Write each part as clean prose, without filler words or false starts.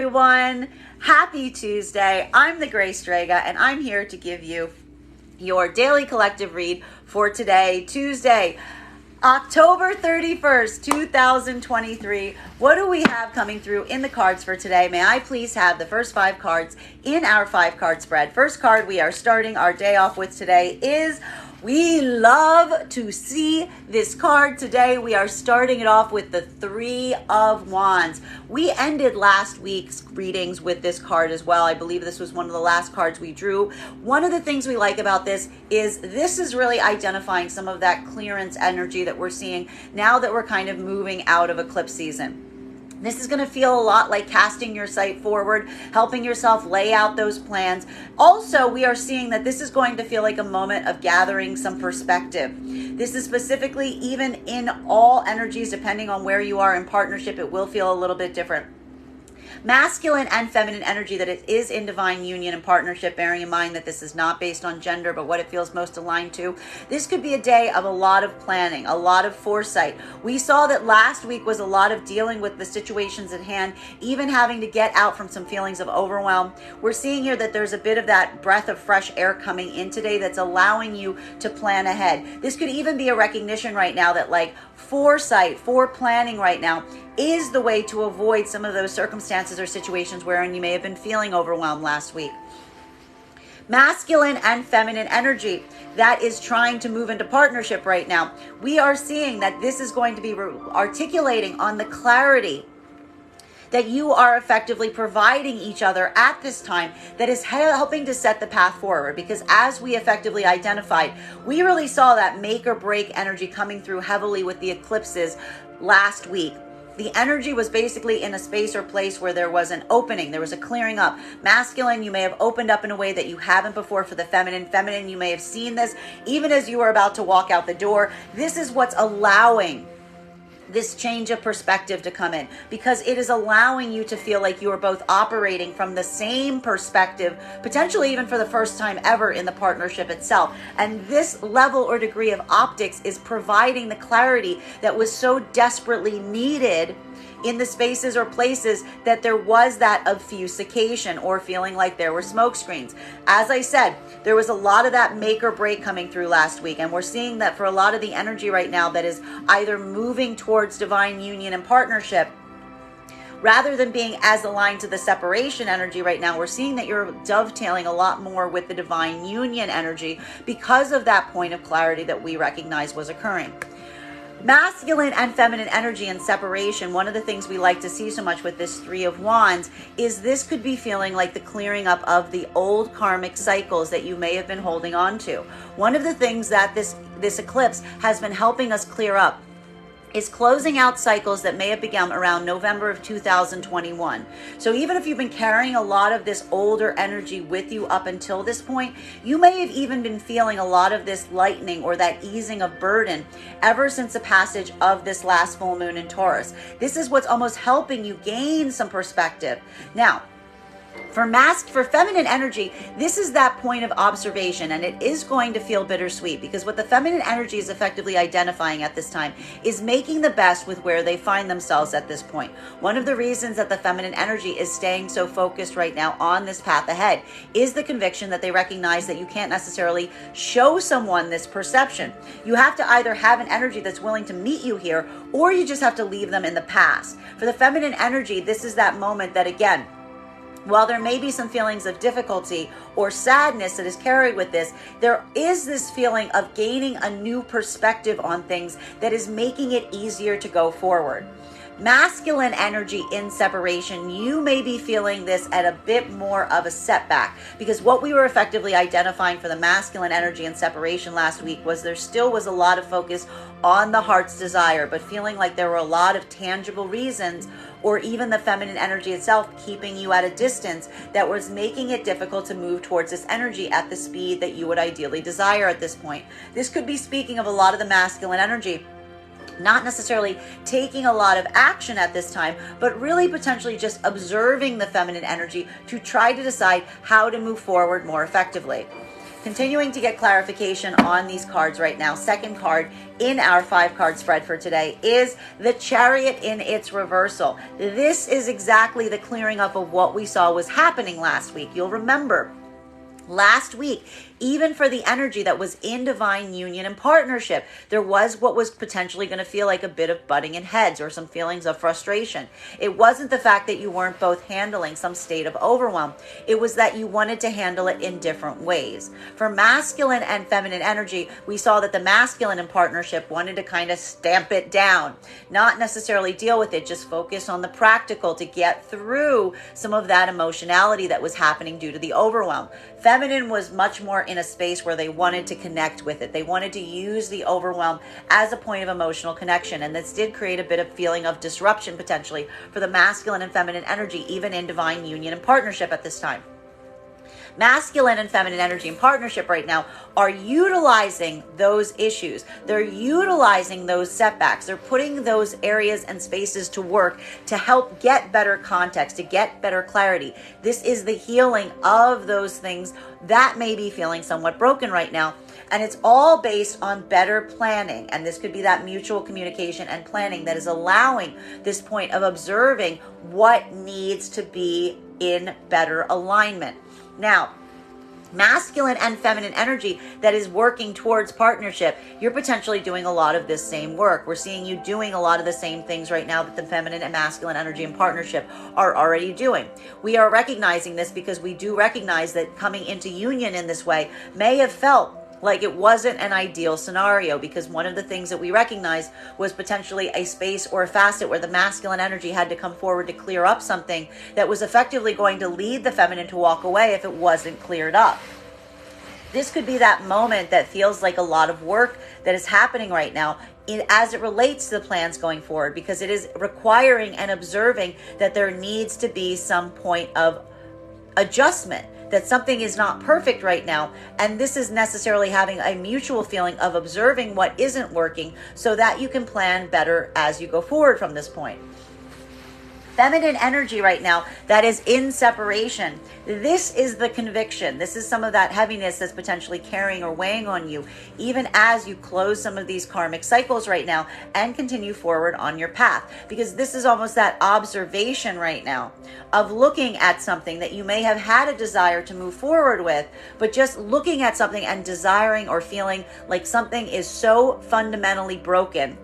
everyone. Happy Tuesday. I'm the Gray Strega, and I'm here to give you your daily collective read for today, Tuesday, October 31st, 2023. What do we have coming through in the cards for today? May I please have the first 5 cards in our 5-card spread? First card we are starting our day off with today is we love to see this card today. We are starting it off with the 3 of Wands. We ended last week's readings with this card as well. I believe this was one of the last cards we drew. One of the things we like about this is really identifying some of that clearance energy that we're seeing now that we're kind of moving out of eclipse season. This is going to feel a lot like casting your sight forward, helping yourself lay out those plans. Also, we are seeing that this is going to feel like a moment of gathering some perspective. This is specifically even in all energies, depending on where you are in partnership, it will feel a little bit different. Masculine and feminine energy, that it is in divine union and partnership, bearing in mind that this is not based on gender, but what it feels most aligned to. This could be a day of a lot of planning, a lot of foresight. We saw that last week was a lot of dealing with the situations at hand, even having to get out from some feelings of overwhelm. We're seeing here that there's a bit of that breath of fresh air coming in today that's allowing you to plan ahead. This could even be a recognition right now that like foresight, planning right now is the way to avoid some of those circumstances or situations wherein you may have been feeling overwhelmed last week. Masculine and feminine energy that is trying to move into partnership right now. We are seeing that this is going to be articulating on the clarity that you are effectively providing each other at this time that is helping to set the path forward. Because as we effectively identified, we really saw that make or break energy coming through heavily with the eclipses last week. The energy was basically in a space or place where there was an opening, there was a clearing up. Masculine, you may have opened up in a way that you haven't before for the feminine. Feminine, you may have seen this even as you were about to walk out the door. This is what's allowing this change of perspective to come in, because it is allowing you to feel like you are both operating from the same perspective, potentially even for the first time ever in the partnership itself. And this level or degree of optics is providing the clarity that was so desperately needed in the spaces or places that there was that obfuscation or feeling like there were smoke screens. As I said, there was a lot of that make or break coming through last week, and we're seeing that for a lot of the energy right now that is either moving towards divine union and partnership, rather than being as aligned to the separation energy right now, we're seeing that you're dovetailing a lot more with the divine union energy because of that point of clarity that we recognize was occurring. Masculine and feminine energy and separation, one of the things we like to see so much with this 3 of Wands is this could be feeling like the clearing up of the old karmic cycles that you may have been holding on to. One of the things that this eclipse has been helping us clear up is closing out cycles that may have begun around November of 2021. So even if you've been carrying a lot of this older energy with you up until this point, you may have even been feeling a lot of this lightening or that easing of burden ever since the passage of this last full moon in Taurus. This is what's almost helping you gain some perspective. Now, for feminine energy, this is that point of observation, and it is going to feel bittersweet because what the feminine energy is effectively identifying at this time is making the best with where they find themselves at this point. One of the reasons that the feminine energy is staying so focused right now on this path ahead is the conviction that they recognize that you can't necessarily show someone this perception. You have to either have an energy that's willing to meet you here, or you just have to leave them in the past. For the feminine energy, this is that moment that, again, while there may be some feelings of difficulty or sadness that is carried with this, there is this feeling of gaining a new perspective on things that is making it easier to go forward. Masculine energy in separation, you may be feeling this at a bit more of a setback, because what we were effectively identifying for the masculine energy in separation last week was there still was a lot of focus on the heart's desire, but feeling like there were a lot of tangible reasons, or even the feminine energy itself keeping you at a distance, that was making it difficult to move towards this energy at the speed that you would ideally desire at this point. This could be speaking of a lot of the masculine energy not necessarily taking a lot of action at this time, but really potentially just observing the feminine energy to try to decide how to move forward more effectively. Continuing to get clarification on these cards right now. Second card in our 5-card spread for today is the Chariot in its reversal. This is exactly the clearing up of what we saw was happening last week. You'll remember last week, even for the energy that was in divine union and partnership, there was what was potentially going to feel like a bit of butting in heads or some feelings of frustration. It wasn't the fact that you weren't both handling some state of overwhelm. It was that you wanted to handle it in different ways. For masculine and feminine energy, we saw that the masculine in partnership wanted to kind of stamp it down, not necessarily deal with it, just focus on the practical to get through some of that emotionality that was happening due to the overwhelm. Feminine was much more in a space where they wanted to connect with it. They wanted to use the overwhelm as a point of emotional connection. And this did create a bit of feeling of disruption potentially for the masculine and feminine energy, even in divine union and partnership at this time. Masculine and feminine energy in partnership right now are utilizing those issues. They're utilizing those setbacks. They're putting those areas and spaces to work to help get better context, to get better clarity. This is the healing of those things that may be feeling somewhat broken right now. And it's all based on better planning. And this could be that mutual communication and planning that is allowing this point of observing what needs to be in better alignment. Now, masculine and feminine energy that is working towards partnership, you're potentially doing a lot of this same work. We're seeing you doing a lot of the same things right now that the feminine and masculine energy in partnership are already doing. We are recognizing this because we do recognize that coming into union in this way may have felt like it wasn't an ideal scenario, because one of the things that we recognized was potentially a space or a facet where the masculine energy had to come forward to clear up something that was effectively going to lead the feminine to walk away if it wasn't cleared up. This could be that moment that feels like a lot of work that is happening right now as it relates to the plans going forward, because it is requiring and observing that there needs to be some point of adjustment, that something is not perfect right now. And this is necessarily having a mutual feeling of observing what isn't working so that you can plan better as you go forward from this point. Feminine energy right now that is in separation. This is the conviction. This is some of that heaviness that's potentially carrying or weighing on you, even as you close some of these karmic cycles right now and continue forward on your path. Because this is almost that observation right now of looking at something that you may have had a desire to move forward with, but just looking at something and desiring or feeling like something is so fundamentally broken,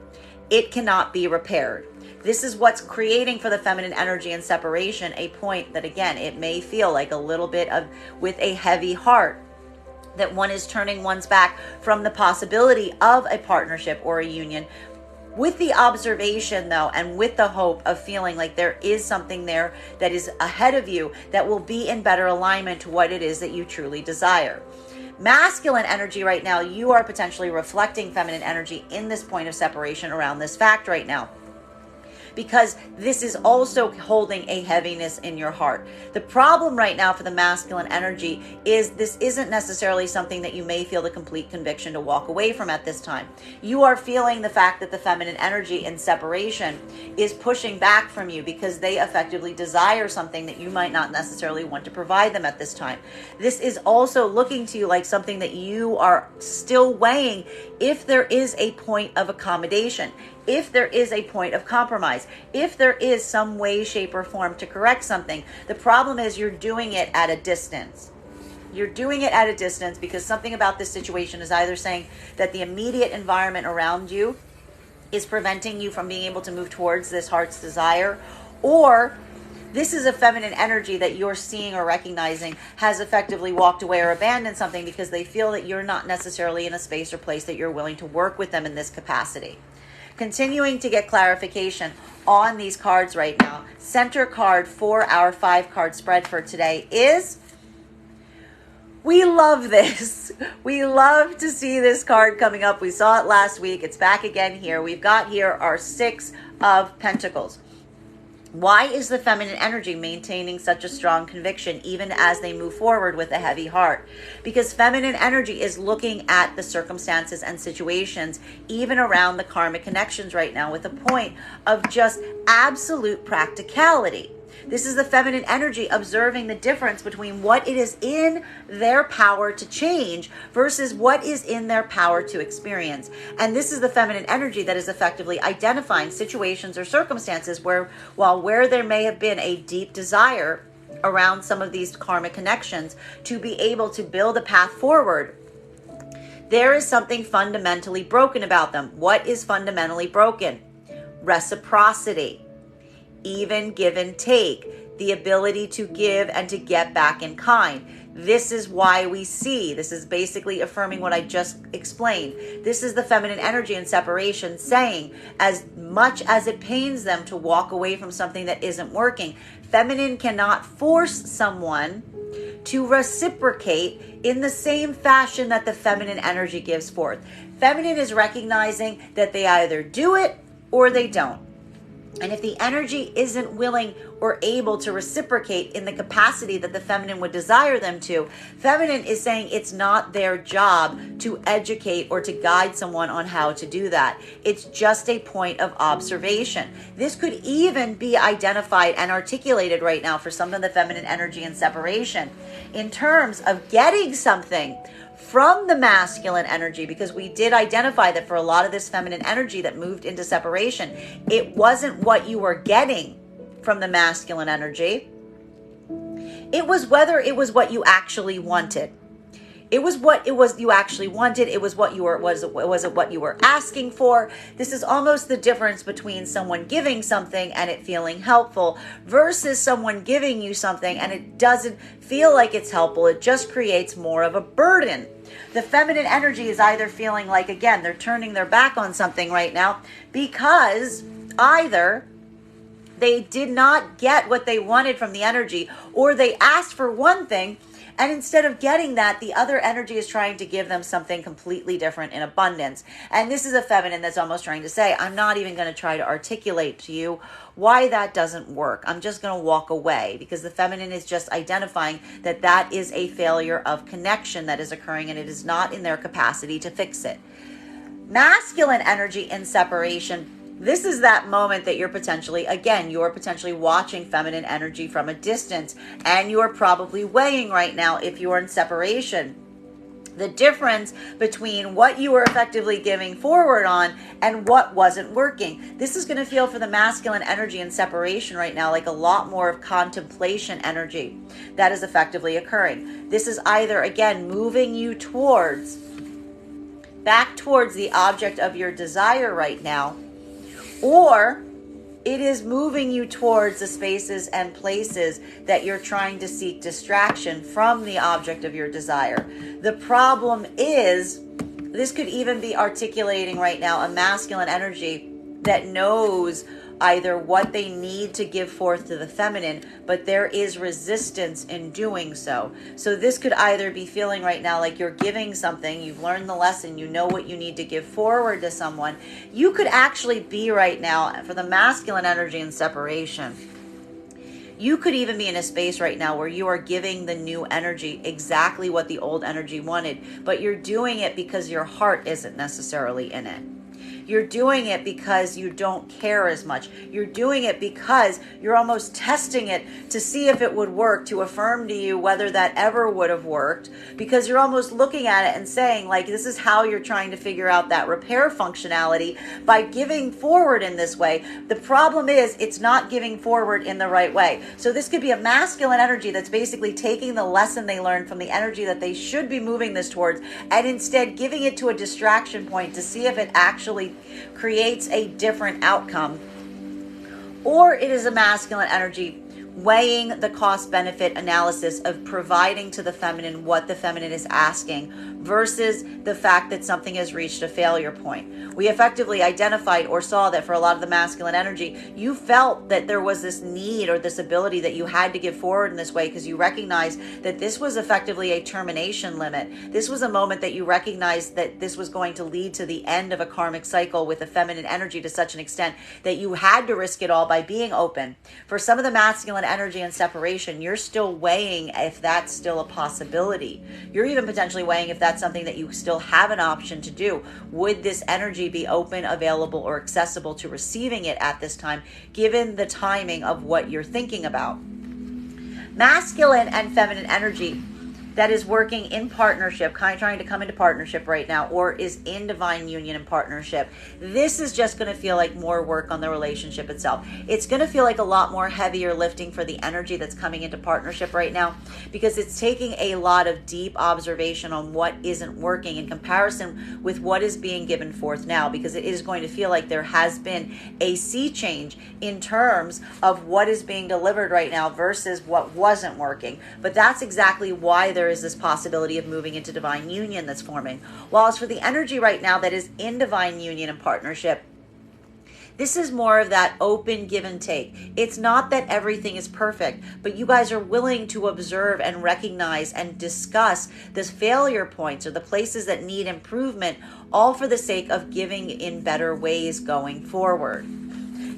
it cannot be repaired. This is what's creating for the feminine energy and separation a point that, again, it may feel like a little bit of with a heavy heart, that one is turning one's back from the possibility of a partnership or a union, with the observation though, and with the hope of feeling like there is something there that is ahead of you that will be in better alignment to what it is that you truly desire. Masculine energy right now, you are potentially reflecting feminine energy in this point of separation around this fact right now, because this is also holding a heaviness in your heart. The problem right now for the masculine energy is this isn't necessarily something that you may feel the complete conviction to walk away from at this time. You are feeling the fact that the feminine energy in separation is pushing back from you because they effectively desire something that you might not necessarily want to provide them at this time. This is also looking to you like something that you are still weighing if there is a point of accommodation, if there is a point of compromise, if there is some way, shape, or form to correct something. The problem is you're doing it at a distance. You're doing it at a distance because something about this situation is either saying that the immediate environment around you is preventing you from being able to move towards this heart's desire, or this is a feminine energy that you're seeing or recognizing has effectively walked away or abandoned something because they feel that you're not necessarily in a space or place that you're willing to work with them in this capacity. Continuing to get clarification on these cards right now. Center card for our 5-card spread for today is, we love this. We love to see this card coming up. We saw it last week. It's back again here. We've got here our 6 of Pentacles. Why is the feminine energy maintaining such a strong conviction even as they move forward with a heavy heart? Because feminine energy is looking at the circumstances and situations, even around the karmic connections right now, with a point of just absolute practicality. This is the feminine energy observing the difference between what it is in their power to change versus what is in their power to experience. And this is the feminine energy that is effectively identifying situations or circumstances where there may have been a deep desire around some of these karmic connections to be able to build a path forward, there is something fundamentally broken about them. What is fundamentally broken? Reciprocity, even give and take, the ability to give and to get back in kind. This is why we see, this is basically affirming what I just explained. This is the feminine energy in separation saying, as much as it pains them to walk away from something that isn't working, feminine cannot force someone to reciprocate in the same fashion that the feminine energy gives forth. Feminine is recognizing that they either do it or they don't. And if the energy isn't willing or able to reciprocate in the capacity that the feminine would desire them to, feminine is saying it's not their job to educate or to guide someone on how to do that. It's just a point of observation. This could even be identified and articulated right now for some of the feminine energy in separation in terms of getting something from the masculine energy, because we did identify that for a lot of this feminine energy that moved into separation, it wasn't what you were getting from the masculine energy. It was whether it was what you actually wanted. It was what you actually wanted. It was what you were, was it what you were asking for? This is almost the difference between someone giving something and it feeling helpful versus someone giving you something and it doesn't feel like it's helpful. It just creates more of a burden. The feminine energy is either feeling like, again, they're turning their back on something right now because either they did not get what they wanted from the energy, or they asked for one thing, and instead of getting that, the other energy is trying to give them something completely different in abundance. And this is a feminine that's almost trying to say, I'm not even going to try to articulate to you why that doesn't work. I'm just going to walk away, because the feminine is just identifying that that is a failure of connection that is occurring and it is not in their capacity to fix it. Masculine energy in separation, this is that moment that you're potentially watching feminine energy from a distance, and you're probably weighing right now, if you are in separation, the difference between what you were effectively giving forward on and what wasn't working. This is going to feel for the masculine energy in separation right now like a lot more of contemplation energy that is effectively occurring. This is either, again, moving you back towards the object of your desire right now, or it is moving you towards the spaces and places that you're trying to seek distraction from the object of your desire. The problem is, this could even be articulating right now a masculine energy that knows either what they need to give forth to the feminine, but there is resistance in doing so. So this could either be feeling right now like you're giving something, you've learned the lesson, you know what you need to give forward to someone. You could actually be right now, for the masculine energy in separation, you could even be in a space right now where you are giving the new energy exactly what the old energy wanted, but you're doing it because your heart isn't necessarily in it. You're doing it because you don't care as much. You're doing it because you're almost testing it to see if it would work, to affirm to you whether that ever would have worked, because you're almost looking at it and saying, like, this is how you're trying to figure out that repair functionality by giving forward in this way. The problem is it's not giving forward in the right way. So this could be a masculine energy that's basically taking the lesson they learned from the energy that they should be moving this towards and instead giving it to a distraction point to see if it actually creates a different outcome. Or it is a masculine energy weighing the cost-benefit analysis of providing to the feminine what the feminine is asking versus the fact that something has reached a failure point. We effectively identified or saw that for a lot of the masculine energy, you felt that there was this need or this ability that you had to give forward in this way because you recognized that this was effectively a termination limit. This was a moment that you recognized that this was going to lead to the end of a karmic cycle with the feminine energy to such an extent that you had to risk it all by being open. For some of the masculine masculine energy and separation, you're still weighing if that's still a possibility. You're even potentially weighing if that's something that you still have an option to do. Would this energy be open, available, or accessible to receiving it at this time, given the timing of what you're thinking about? Masculine and feminine energy that is working in partnership, kind of trying to come into partnership right now, or is in divine union and partnership, this is just going to feel like more work on the relationship itself. It's going to feel like a lot more heavier lifting for the energy that's coming into partnership right now, because it's taking a lot of deep observation on what isn't working in comparison with what is being given forth now, because it is going to feel like there has been a sea change in terms of what is being delivered right now versus what wasn't working. But that's exactly why there is this possibility of moving into divine union that's forming. Whilst for the energy right now that is in divine union and partnership, this is more of that open give and take. It's not that everything is perfect, but you guys are willing to observe and recognize and discuss the failure points or the places that need improvement, all for the sake of giving in better ways going forward.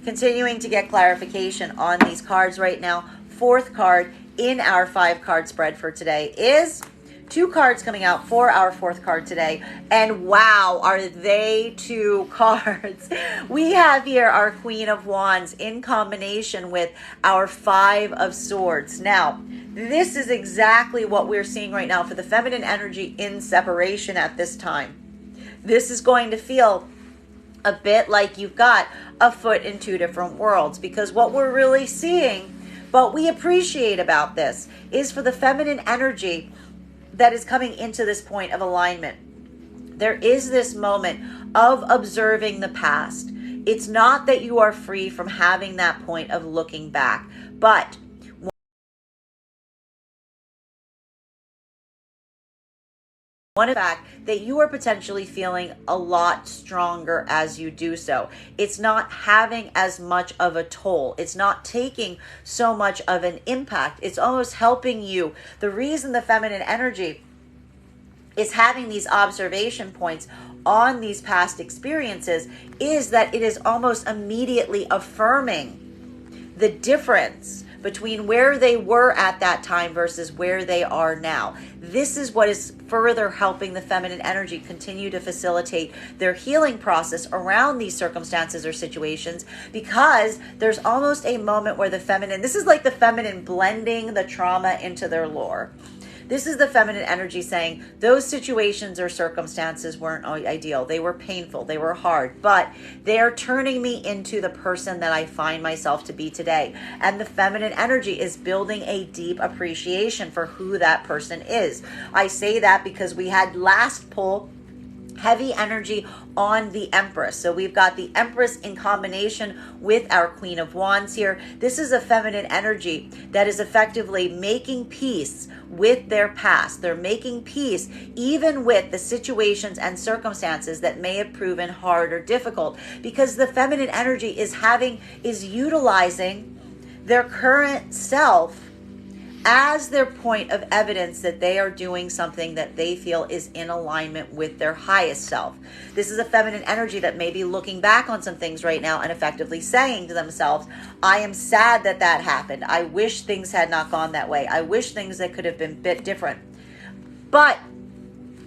Continuing to get clarification on these cards right now. Fourth card in our 5-card spread for today is 2 cards coming out for our 4th card today. And wow, are they 2 cards. We have here our Queen of Wands in combination with our 5 of Swords. Now, this is exactly what we're seeing right now for the feminine energy in separation at this time. This is going to feel a bit like you've got a foot in 2 different worlds, because what we're really seeing, what we appreciate about this, is for the feminine energy that is coming into this point of alignment. There is this moment of observing the past. It's not that you are free from having that point of looking back, but one fact that you are potentially feeling a lot stronger as you do so. It's not having as much of a toll. It's not taking so much of an impact. It's almost helping you. The reason the feminine energy is having these observation points on these past experiences is that it is almost immediately affirming the difference between where they were at that time versus where they are now. This is what is further helping the feminine energy continue to facilitate their healing process around these circumstances or situations, because there's almost a moment where the feminine, this is like the feminine blending the trauma into their lore. This is the feminine energy saying those situations or circumstances weren't ideal. They were painful. They were hard, but they are turning me into the person that I find myself to be today. And the feminine energy is building a deep appreciation for who that person is. I say that because we had last pull heavy energy on the Empress. So we've got the Empress in combination with our Queen of Wands here. This is a feminine energy that is effectively making peace with their past. They're making peace even with the situations and circumstances that may have proven hard or difficult, because the feminine energy is utilizing their current self as their point of evidence that they are doing something that they feel is in alignment with their highest self. This is a feminine energy that may be looking back on some things right now and effectively saying to themselves, I am sad that that happened. I wish things had not gone that way. I wish things that could have been a bit different. But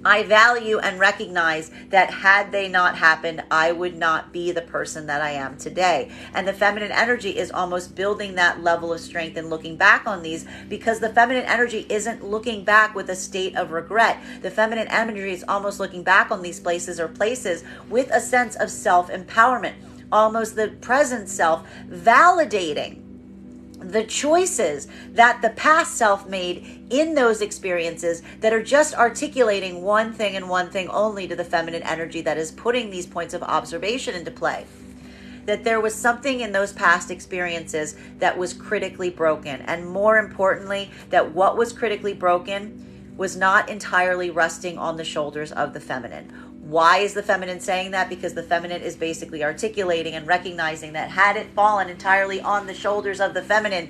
I value and recognize that had they not happened, I would not be the person that I am today. And the feminine energy is almost building that level of strength and looking back on these, because the feminine energy isn't looking back with a state of regret. The feminine energy is almost looking back on these places with a sense of self-empowerment, almost the present self validating the choices that the past self made in those experiences that are just articulating one thing and one thing only to the feminine energy that is putting these points of observation into play. That there was something in those past experiences that was critically broken. And more importantly, that what was critically broken was not entirely resting on the shoulders of the feminine. Why is the feminine saying that? Because the feminine is basically articulating and recognizing that had it fallen entirely on the shoulders of the feminine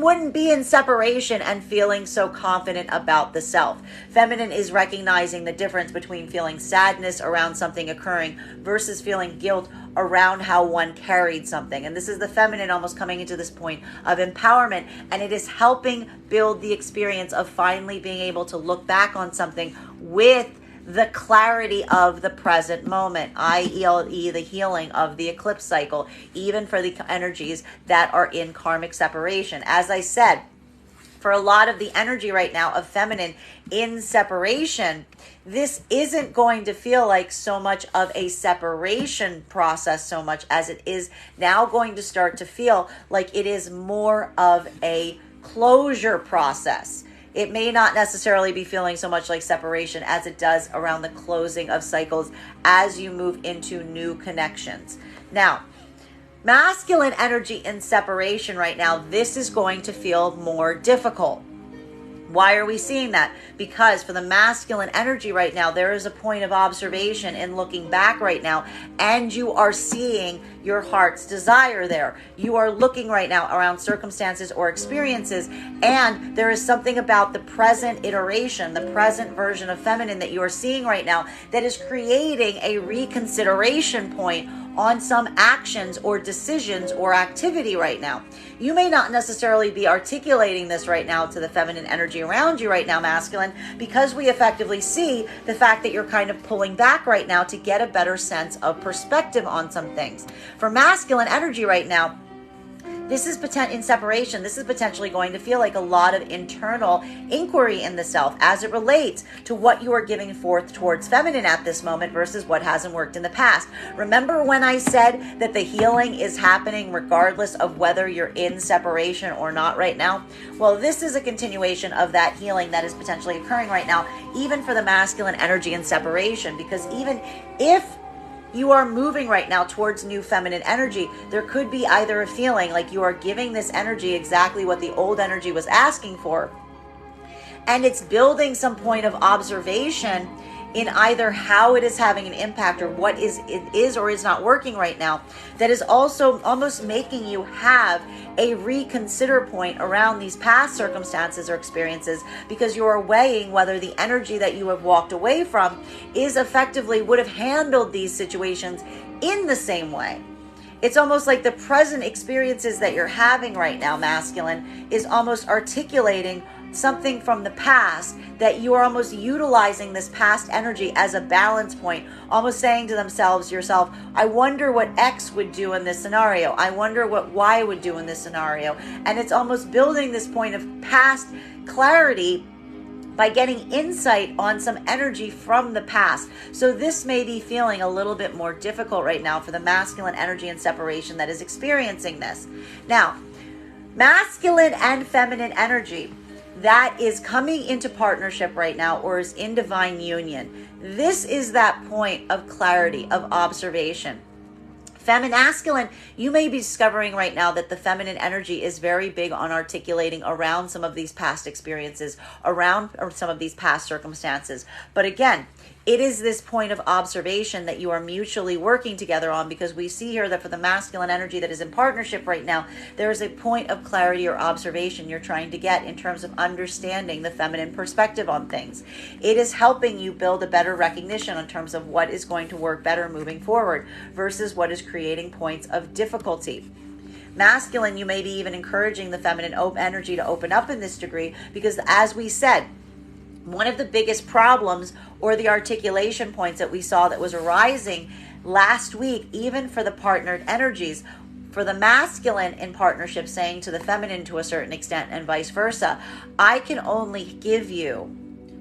wouldn't be in separation and feeling so confident about the self. Feminine is recognizing the difference between feeling sadness around something occurring versus feeling guilt around how one carried something. And this is the feminine almost coming into this point of empowerment, and it is helping build the experience of finally being able to look back on something with the clarity of the present moment, i.e. the healing of the eclipse cycle, even for the energies that are in karmic separation. As I said, for a lot of the energy right now of feminine in separation, this isn't going to feel like so much of a separation process so much as it is now going to start to feel like it is more of a closure process. It may not necessarily be feeling so much like separation as it does around the closing of cycles as you move into new connections. Now, masculine energy in separation right now, this is going to feel more difficult. Why are we seeing that? Because for the masculine energy right now, there is a point of observation in looking back right now, and you are seeing your heart's desire there. You are looking right now around circumstances or experiences, and there is something about the present iteration, the present version of feminine that you are seeing right now that is creating a reconsideration point on some actions or decisions or activity right now. You may not necessarily be articulating this right now to the feminine energy around you right now, masculine, because we effectively see the fact that you're kind of pulling back right now to get a better sense of perspective on some things. For masculine energy right now, this is in separation. This is potentially going to feel like a lot of internal inquiry in the self as it relates to what you are giving forth towards feminine at this moment versus what hasn't worked in the past. Remember when I said that the healing is happening regardless of whether you're in separation or not right now? Well, this is a continuation of that healing that is potentially occurring right now, even for the masculine energy in separation, because even if you are moving right now towards new feminine energy, there could be either a feeling like you are giving this energy exactly what the old energy was asking for, and it's building some point of observation in either how it is having an impact or what it is or is not working right now, that is also almost making you have a reconsider point around these past circumstances or experiences, because you are weighing whether the energy that you have walked away from is effectively would have handled these situations in the same way. It's almost like the present experiences that you're having right now, masculine, is almost articulating something from the past, that you are almost utilizing this past energy as a balance point, almost saying to yourself, I wonder what X would do in this scenario. I wonder what Y would do in this scenario. And it's almost building this point of past clarity by getting insight on some energy from the past. So this may be feeling a little bit more difficult right now for the masculine energy and separation that is experiencing this. Now, masculine and feminine energy that is coming into partnership right now or is in divine union, this is that point of clarity, of observation. Masculine, you may be discovering right now that the feminine energy is very big on articulating around some of these past experiences, around some of these past circumstances. But again, it is this point of observation that you are mutually working together on, because we see here that for the masculine energy that is in partnership right now, there is a point of clarity or observation you're trying to get in terms of understanding the feminine perspective on things. It is helping you build a better recognition in terms of what is going to work better moving forward versus what is creating points of difficulty. Masculine, you may be even encouraging the feminine energy to open up in this degree, because as we said, one of the biggest problems or the articulation points that we saw that was arising last week, even for the partnered energies, for the masculine in partnership saying to the feminine to a certain extent and vice versa, I can only give you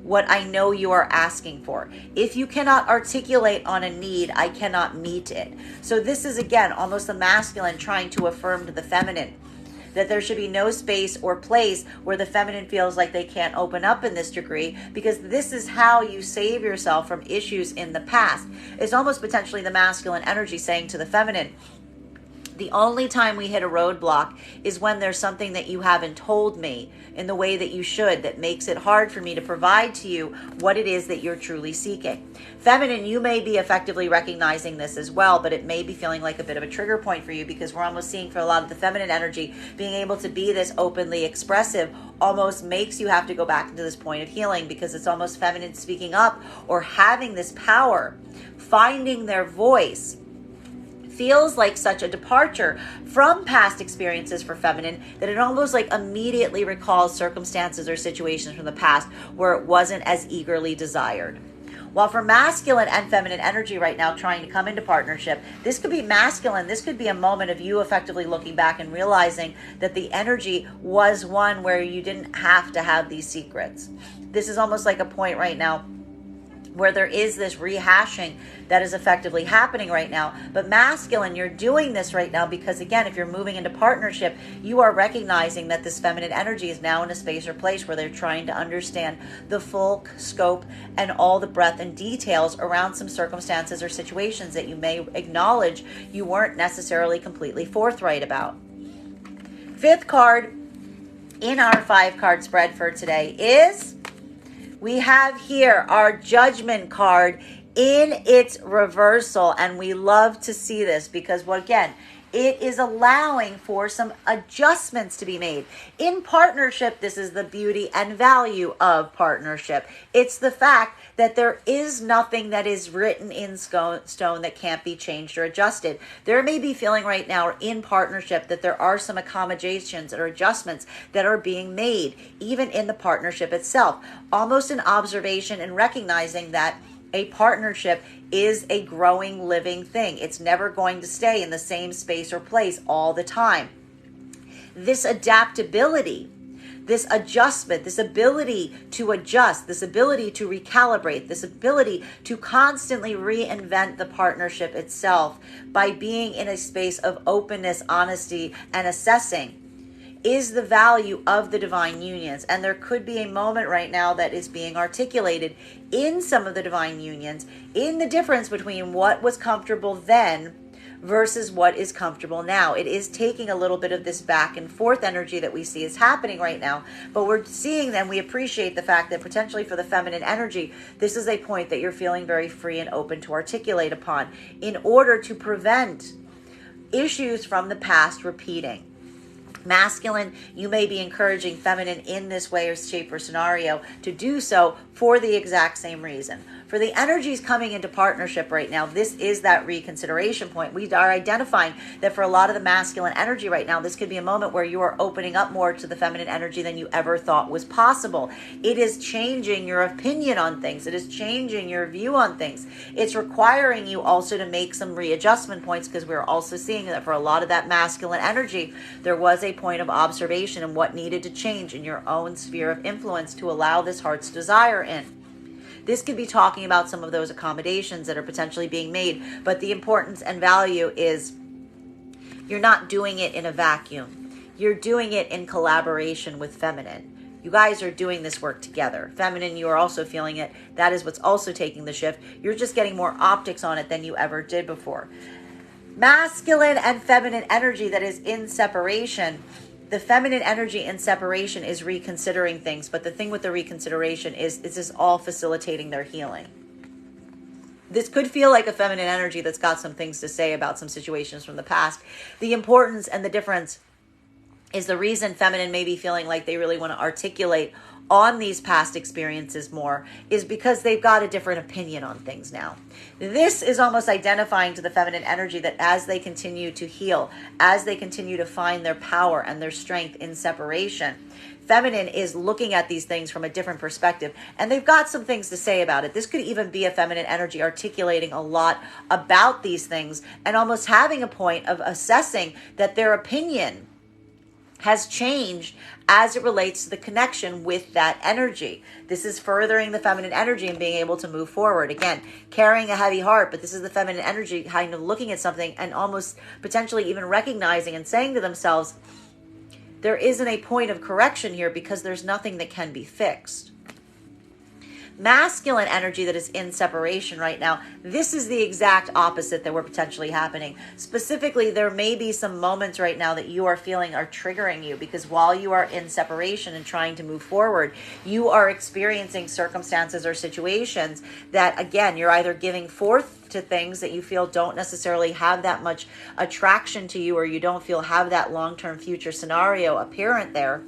what I know you are asking for. If you cannot articulate on a need, I cannot meet it. So this is again almost the masculine trying to affirm to the feminine that there should be no space or place where the feminine feels like they can't open up in this degree, because this is how you save yourself from issues in the past. It's almost potentially the masculine energy saying to the feminine, The only time we hit a roadblock is when there's something that you haven't told me in the way that you should, that makes it hard for me to provide to you what it is that you're truly seeking. Feminine, you may be effectively recognizing this as well, but it may be feeling like a bit of a trigger point for you, because we're almost seeing for a lot of the feminine energy, being able to be this openly expressive almost makes you have to go back into this point of healing, because it's almost feminine speaking up or having this power, finding their voice. Feels like such a departure from past experiences for feminine that it almost like immediately recalls circumstances or situations from the past where it wasn't as eagerly desired. While for masculine and feminine energy right now trying to come into partnership, this could be masculine. This could be a moment of you effectively looking back and realizing that the energy was one where you didn't have to have these secrets. This is almost like a point right now where there is this rehashing that is effectively happening right now. But masculine, you're doing this right now because, again, if you're moving into partnership, you are recognizing that this feminine energy is now in a space or place where they're trying to understand the full scope and all the breadth and details around some circumstances or situations that you may acknowledge you weren't necessarily completely forthright about. Fifth card in our 5-card spread for today is, we have here our Judgment card in its reversal, and we love to see this because, well, again, it is allowing for some adjustments to be made. In partnership, this is the beauty and value of partnership. It's the fact that there is nothing that is written in stone that can't be changed or adjusted. There may be feeling right now in partnership that there are some accommodations or adjustments that are being made, even in the partnership itself. Almost an observation and recognizing that a partnership is a growing, living thing. It's never going to stay in the same space or place all the time. This adaptability, this adjustment, this ability to adjust, this ability to recalibrate, this ability to constantly reinvent the partnership itself by being in a space of openness, honesty, and assessing is the value of the divine unions. And there could be a moment right now that is being articulated in some of the divine unions in the difference between what was comfortable then versus what is comfortable now. It is taking a little bit of this back and forth energy that we see is happening right now, but we're seeing then, we appreciate the fact that potentially for the feminine energy, this is a point that you're feeling very free and open to articulate upon in order to prevent issues from the past repeating. Masculine, you may be encouraging feminine in this way or shape or scenario to do so for the exact same reason. For the energies coming into partnership right now, this is that reconsideration point. We are identifying that for a lot of the masculine energy right now, this could be a moment where you are opening up more to the feminine energy than you ever thought was possible. It is changing your opinion on things. It is changing your view on things. It's requiring you also to make some readjustment points, because we're also seeing that for a lot of that masculine energy, there was a point of observation and what needed to change in your own sphere of influence to allow this heart's desire in. This could be talking about some of those accommodations that are potentially being made, but the importance and value is you're not doing it in a vacuum. You're doing it in collaboration with feminine. You guys are doing this work together. Feminine, you are also feeling it. That is what's also taking the shift. You're just getting more optics on it than you ever did before. Masculine and feminine energy that is in separation. The feminine energy in separation is reconsidering things, but the thing with the reconsideration is this all facilitating their healing. This could feel like a feminine energy that's got some things to say about some situations from the past. The importance and the difference is the reason feminine may be feeling like they really want to articulate on these past experiences more is because they've got a different opinion on things now. This is almost identifying to the feminine energy that as they continue to heal, as they continue to find their power and their strength in separation, feminine is looking at these things from a different perspective, and they've got some things to say about it. This could even be a feminine energy articulating a lot about these things and almost having a point of assessing that their opinion has changed as it relates to the connection with that energy. This is furthering the feminine energy and being able to move forward. Again, carrying a heavy heart, but this is the feminine energy kind of looking at something and almost potentially even recognizing and saying to themselves, there isn't a point of correction here because there's nothing that can be fixed. masculine energy that is in separation right now, this is the exact opposite that we're potentially happening. Specifically, there may be some moments right now that you are feeling are triggering you, because while you are in separation and trying to move forward, you are experiencing circumstances or situations that, again, you're either giving forth to things that you feel don't necessarily have that much attraction to you, or you don't feel have that long-term future scenario apparent there.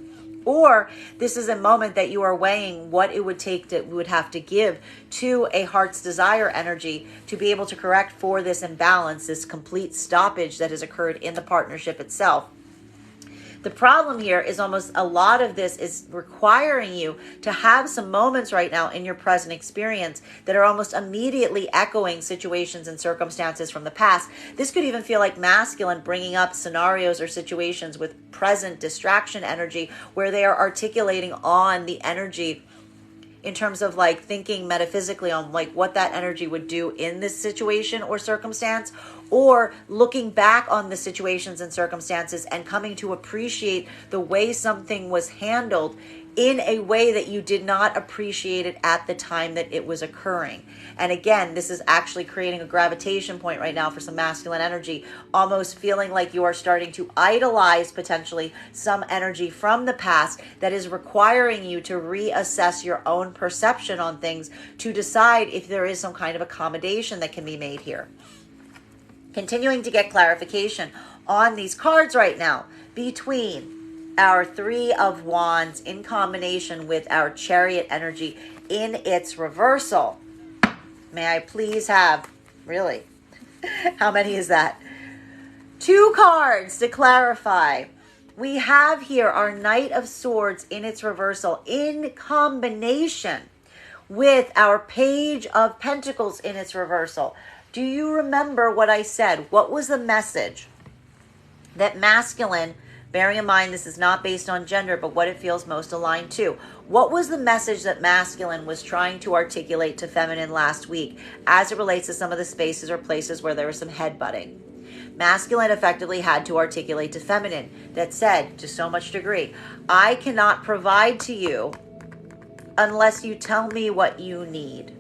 Or this is a moment that you are weighing what it would take to would have to give to a heart's desire energy to be able to correct for this imbalance, this complete stoppage that has occurred in the partnership itself. The problem here is almost a lot of this is requiring you to have some moments right now in your present experience that are almost immediately echoing situations and circumstances from the past. This could even feel like masculine bringing up scenarios or situations with present distraction energy where they are articulating on the energy in terms of like thinking metaphysically on like what that energy would do in this situation or circumstance, or looking back on the situations and circumstances and coming to appreciate the way something was handled in a way that you did not appreciate it at the time that it was occurring. And again, this is actually creating a gravitation point right now for some masculine energy, almost feeling like you are starting to idolize potentially some energy from the past that is requiring you to reassess your own perception on things to decide if there is some kind of accommodation that can be made here. Continuing to get clarification on these cards right now between our Three of Wands in combination with our Chariot energy in its reversal. May I please have, really, how many is that? 2 cards to clarify. We have here our Knight of Swords in its reversal in combination with our Page of Pentacles in its reversal. Do you remember what I said? What was the message that masculine, bearing in mind this is not based on gender, but what it feels most aligned to. What was the message that masculine was trying to articulate to feminine last week as it relates to some of the spaces or places where there was some headbutting? Masculine effectively had to articulate to feminine that said, to so much degree, I cannot provide to you unless you tell me what you need.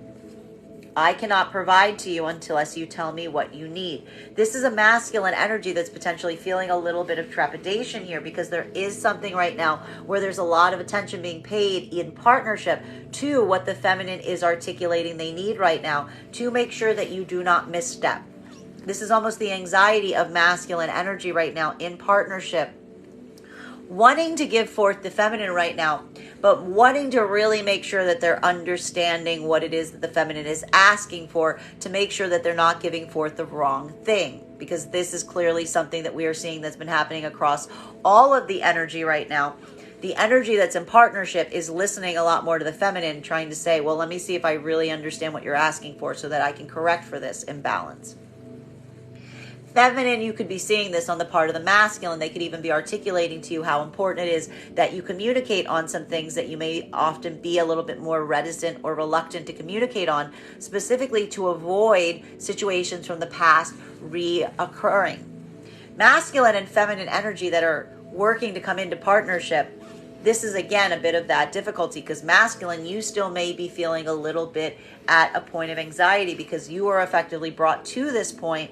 I cannot provide to you unless you tell me what you need. This is a masculine energy that's potentially feeling a little bit of trepidation here, because there is something right now where there's a lot of attention being paid in partnership to what the feminine is articulating they need right now to make sure that you do not misstep. This is almost the anxiety of masculine energy right now in partnership, wanting to give forth the feminine right now, but wanting to really make sure that they're understanding what it is that the feminine is asking for, to make sure that they're not giving forth the wrong thing, because this is clearly something that we are seeing that's been happening across all of the energy right now. The energy that's in partnership is listening a lot more to the feminine, trying to say, well, let me see if I really understand what you're asking for so that I can correct for this imbalance. Feminine, you could be seeing this on the part of the masculine. They could even be articulating to you how important it is that you communicate on some things that you may often be a little bit more reticent or reluctant to communicate on, specifically to avoid situations from the past reoccurring. Masculine and feminine energy that are working to come into partnership, this is again a bit of that difficulty, because masculine, you still may be feeling a little bit at a point of anxiety because you are effectively brought to this point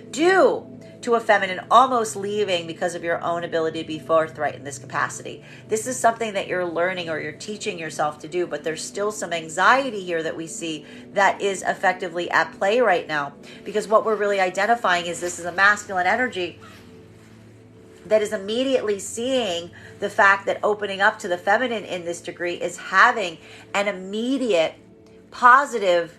due to a feminine almost leaving because of your own ability to be forthright in this capacity. This is something that you're learning or you're teaching yourself to do, but there's still some anxiety here that we see that is effectively at play right now, because what we're really identifying is this is a masculine energy that is immediately seeing the fact that opening up to the feminine in this degree is having an immediate positive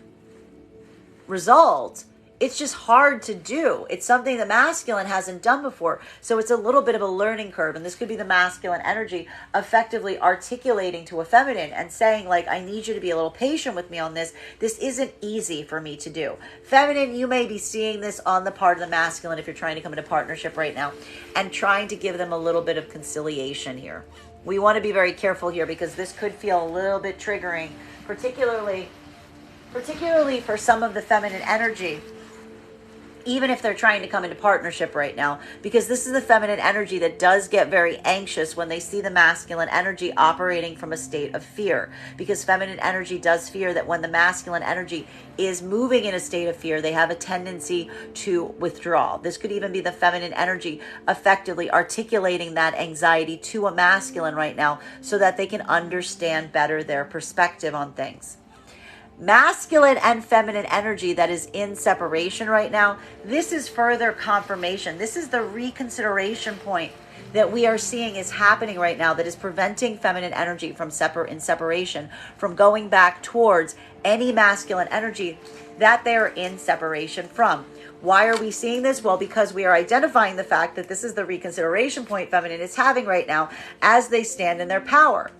result. It's just hard to do. It's something the masculine hasn't done before. So it's a little bit of a learning curve. And this could be the masculine energy effectively articulating to a feminine and saying, like, I need you to be a little patient with me on this. This isn't easy for me to do. Feminine, you may be seeing this on the part of the masculine if you're trying to come into partnership right now and trying to give them a little bit of conciliation here. We want to be very careful here because this could feel a little bit triggering, particularly for some of the feminine energy. even if they're trying to come into partnership right now, because this is the feminine energy that does get very anxious when they see the masculine energy operating from a state of fear, because feminine energy does fear that when the masculine energy is moving in a state of fear, they have a tendency to withdraw. This could even be the feminine energy effectively articulating that anxiety to a masculine right now so that they can understand better their perspective on things. Masculine and feminine energy that is in separation right now, this is further confirmation. This is the reconsideration point that we are seeing is happening right now that is preventing feminine energy from separation, from going back towards any masculine energy that they're in separation from. Why are we seeing this? Well, because we are identifying the fact that this is the reconsideration point feminine is having right now as they stand in their power.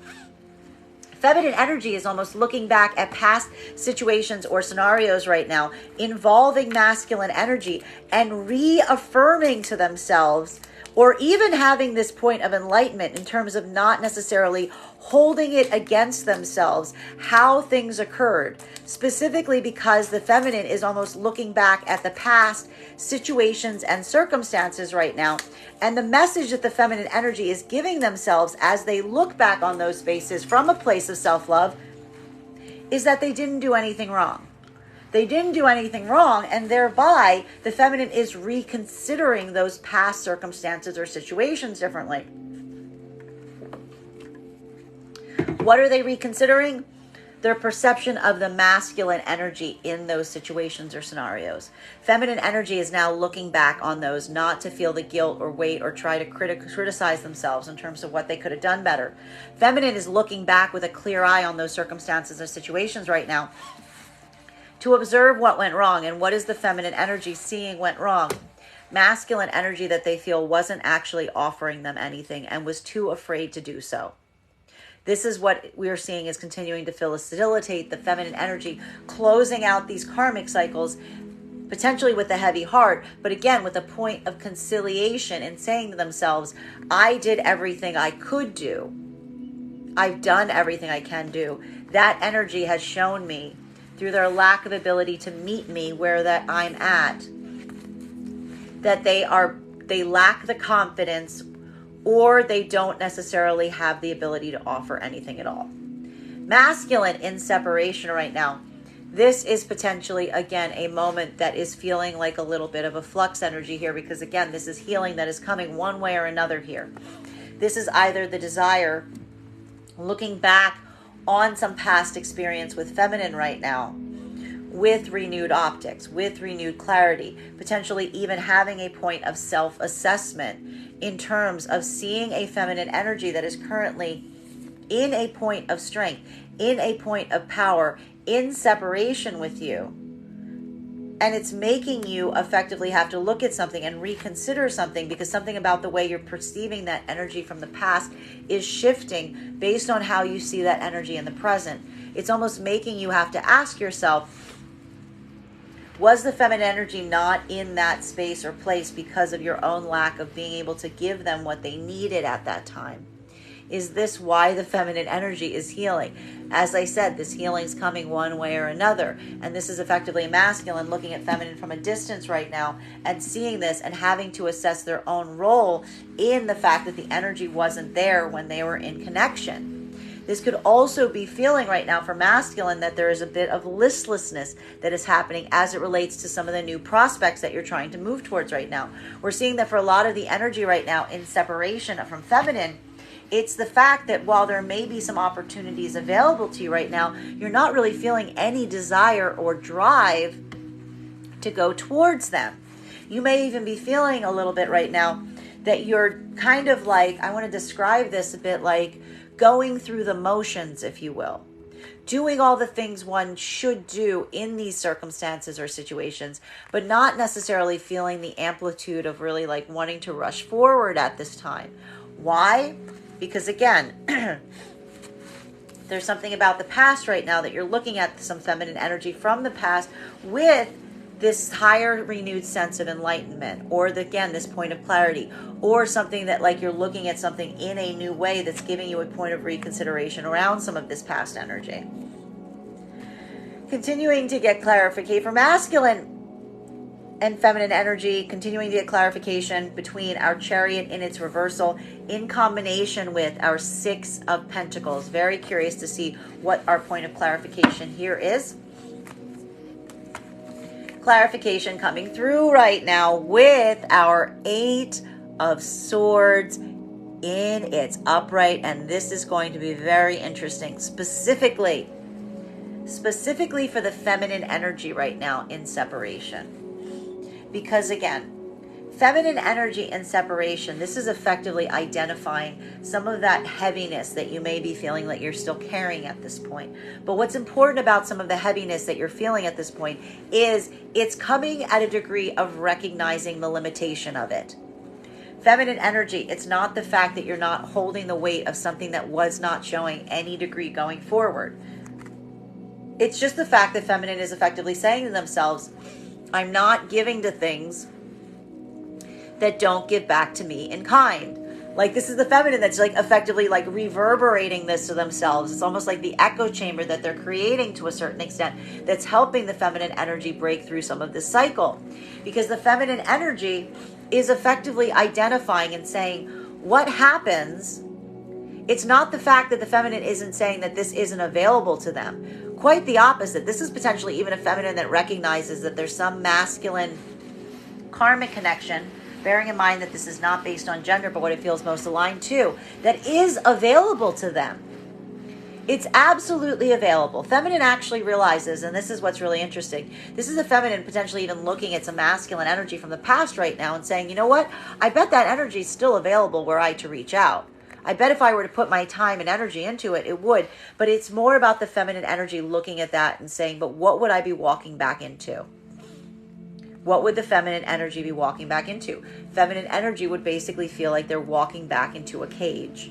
Feminine energy is almost looking back at past situations or scenarios right now involving masculine energy and reaffirming to themselves, or even having this point of enlightenment in terms of not necessarily holding it against themselves, how things occurred, specifically because the feminine is almost looking back at the past situations and circumstances right now. And the message that the feminine energy is giving themselves as they look back on those spaces from a place of self-love is that they didn't do anything wrong. They didn't do anything wrong, and thereby the feminine is reconsidering those past circumstances or situations differently. What are they reconsidering? Their perception of the masculine energy in those situations or scenarios. Feminine energy is now looking back on those, not to feel the guilt or weight or try to criticize themselves in terms of what they could have done better. Feminine is looking back with a clear eye on those circumstances or situations right now to observe what went wrong. And what is the feminine energy seeing went wrong? Masculine energy that they feel wasn't actually offering them anything and was too afraid to do so. This is what we are seeing is continuing to facilitate the feminine energy, closing out these karmic cycles, potentially with a heavy heart, but again, with a point of conciliation and saying to themselves, I did everything I could do. I've done everything I can do. That energy has shown me through their lack of ability to meet me where that I'm at, that they lack the confidence, or they don't necessarily have the ability to offer anything at all. Masculine in separation right now, this is potentially, again, a moment that is feeling like a little bit of a flux energy here, because again, this is healing that is coming one way or another here. This is either the desire, looking back on some past experience with feminine right now, with renewed optics, with renewed clarity, potentially even having a point of self-assessment in terms of seeing a feminine energy that is currently in a point of strength, in a point of power, in separation with you. And it's making you effectively have to look at something and reconsider something, because something about the way you're perceiving that energy from the past is shifting based on how you see that energy in the present. It's almost making you have to ask yourself, was the feminine energy not in that space or place because of your own lack of being able to give them what they needed at that time? Is this why the feminine energy is healing? As I said, this healing's coming one way or another. And this is effectively masculine looking at feminine from a distance right now and seeing this and having to assess their own role in the fact that the energy wasn't there when they were in connection. This could also be feeling right now for masculine that there is a bit of listlessness that is happening as it relates to some of the new prospects that you're trying to move towards right now. We're seeing that for a lot of the energy right now in separation from feminine, it's the fact that while there may be some opportunities available to you right now, you're not really feeling any desire or drive to go towards them. You may even be feeling a little bit right now that you're kind of like, I want to describe this a bit like going through the motions, if you will. Doing all the things one should do in these circumstances or situations, but not necessarily feeling the amplitude of really like wanting to rush forward at this time. Why? Because again, there's something about the past right now that you're looking at some feminine energy from the past with this higher renewed sense of enlightenment, or again, this point of clarity, or something that like you're looking at something in a new way that's giving you a point of reconsideration around some of this past energy. Continuing to get clarification for masculine, and feminine energy, continuing to get clarification between our Chariot in its reversal in combination with our Six of Pentacles. Very curious to see what our point of clarification here is. Clarification coming through right now with our Eight of Swords in its upright, and this is going to be very interesting, specifically for the feminine energy right now in separation. Because again, feminine energy in separation, this is effectively identifying some of that heaviness that you may be feeling that you're still carrying at this point. But what's important about some of the heaviness that you're feeling at this point is it's coming at a degree of recognizing the limitation of it. Feminine energy, it's not the fact that you're not holding the weight of something that was not showing any degree going forward. It's just the fact that feminine is effectively saying to themselves, I'm not giving to things that don't give back to me in kind. Like, this is the feminine that's like effectively like reverberating this to themselves. It's almost like the echo chamber that they're creating to a certain extent that's helping the feminine energy break through some of this cycle. Because the feminine energy is effectively identifying and saying, what happens? It's not the fact that the feminine isn't saying that this isn't available to them. Quite the opposite. This is potentially even a feminine that recognizes that there's some masculine karmic connection, bearing in mind that this is not based on gender, but what it feels most aligned to, that is available to them. It's absolutely available. Feminine actually realizes, and this is what's really interesting, this is a feminine potentially even looking at some masculine energy from the past right now and saying, you know what? I bet that energy is still available were I to reach out. I bet if I were to put my time and energy into it, it would. But it's more about the feminine energy looking at that and saying, but what would I be walking back into? What would the feminine energy be walking back into? Feminine energy would basically feel like they're walking back into a cage.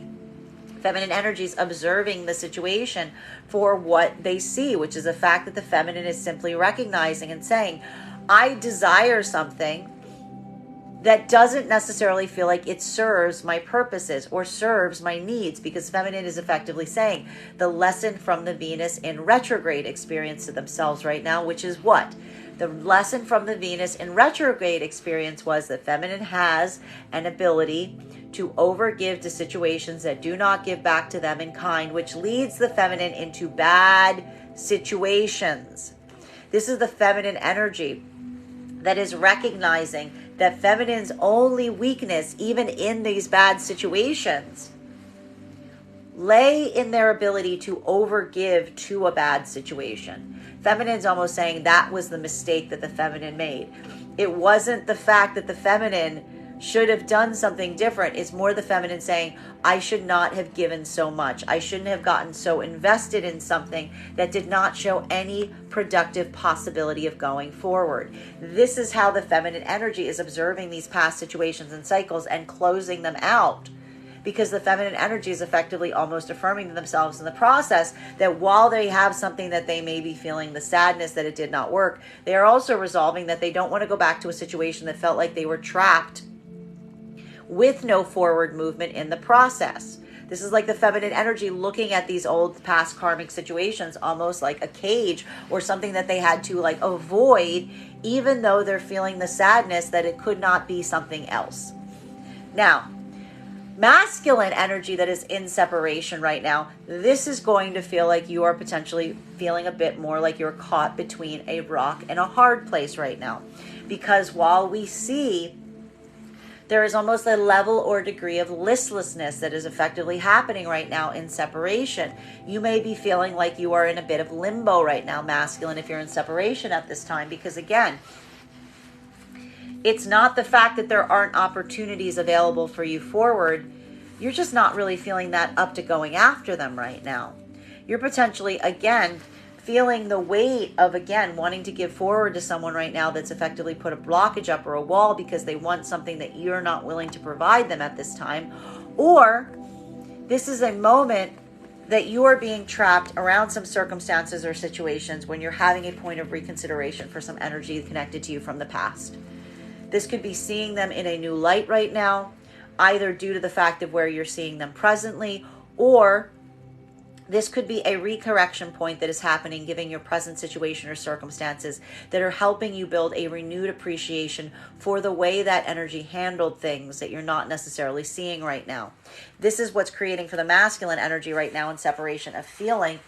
Feminine energy is observing the situation for what they see, which is the fact that the feminine is simply recognizing and saying, I desire something that doesn't necessarily feel like it serves my purposes or serves my needs, because feminine is effectively saying the lesson from the Venus in retrograde experience to themselves right now, which is what? The lesson from the Venus in retrograde experience was that feminine has an ability to overgive to situations that do not give back to them in kind, which leads the feminine into bad situations. This is the feminine energy that is recognizing that feminine's only weakness, even in these bad situations, lay in their ability to overgive to a bad situation. Feminine's almost saying that was the mistake that the feminine made. It wasn't the fact that the feminine should have done something different. It's more the feminine saying, I should not have given so much. I shouldn't have gotten so invested in something that did not show any productive possibility of going forward. This is how the feminine energy is observing these past situations and cycles and closing them out. Because the feminine energy is effectively almost affirming to themselves in the process that while they have something that they may be feeling the sadness that it did not work, they are also resolving that they don't want to go back to a situation that felt like they were trapped with no forward movement in the process. This is like the feminine energy looking at these old past karmic situations almost like a cage or something that they had to like avoid, even though they're feeling the sadness that it could not be something else. Now, masculine energy that is in separation right now, this is going to feel like you are potentially feeling a bit more like you're caught between a rock and a hard place right now. Because while we see there is almost a level or degree of listlessness that is effectively happening right now in separation, you may be feeling like you are in a bit of limbo right now, masculine, if you're in separation at this time. Because again, it's not the fact that there aren't opportunities available for you forward. You're just not really feeling that up to going after them right now. You're potentially, again, feeling the weight of, again, wanting to give forward to someone right now that's effectively put a blockage up or a wall because they want something that you're not willing to provide them at this time. Or this is a moment that you are being trapped around some circumstances or situations when you're having a point of reconsideration for some energy connected to you from the past. This could be seeing them in a new light right now, either due to the fact of where you're seeing them presently, or This could be a recorrection point that is happening given your present situation or circumstances that are helping you build a renewed appreciation for the way that energy handled things that you're not necessarily seeing right now. This is what's creating for the masculine energy right now in separation, a feeling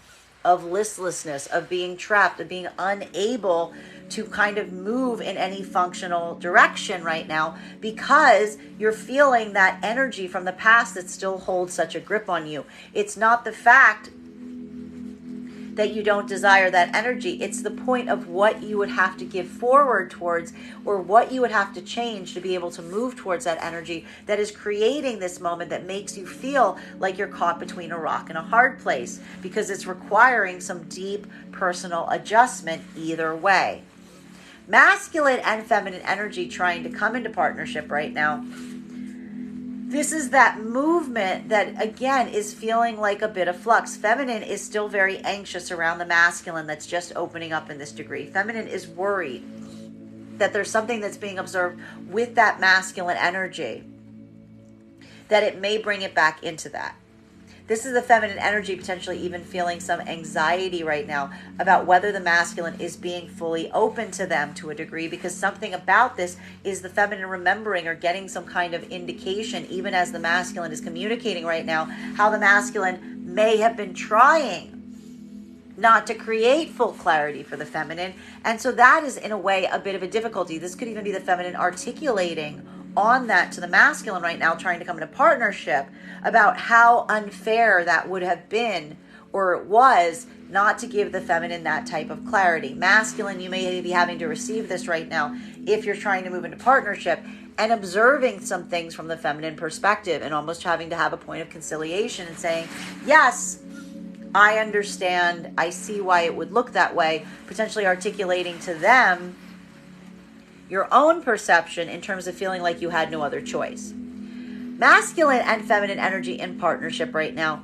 of listlessness, of being trapped, of being unable to kind of move in any functional direction right now because you're feeling that energy from the past that still holds such a grip on you. It's not the fact that you don't desire that energy. It's the point of what you would have to give forward towards or what you would have to change to be able to move towards that energy that is creating this moment that makes you feel like you're caught between a rock and a hard place because it's requiring some deep personal adjustment either way. Masculine and feminine energy trying to come into partnership right now. This is that movement that, again, is feeling like a bit of flux. Feminine is still very anxious around the masculine that's just opening up in this degree. Feminine is worried that there's something that's being observed with that masculine energy, that it may bring it back into that. This is the feminine energy potentially even feeling some anxiety right now about whether the masculine is being fully open to them to a degree, because something about this is the feminine remembering or getting some kind of indication, even as the masculine is communicating right now, how the masculine may have been trying not to create full clarity for the feminine. And so that is in a way a bit of a difficulty. This could even be the feminine articulating on that to the masculine right now, trying to come into partnership about how unfair that would have been or it was not to give the feminine that type of clarity. Masculine, you may be having to receive this right now if you're trying to move into partnership and observing some things from the feminine perspective and almost having to have a point of conciliation and saying, yes, I understand, I see why it would look that way, potentially articulating to them your own perception in terms of feeling like you had no other choice. Masculine and feminine energy in partnership right now.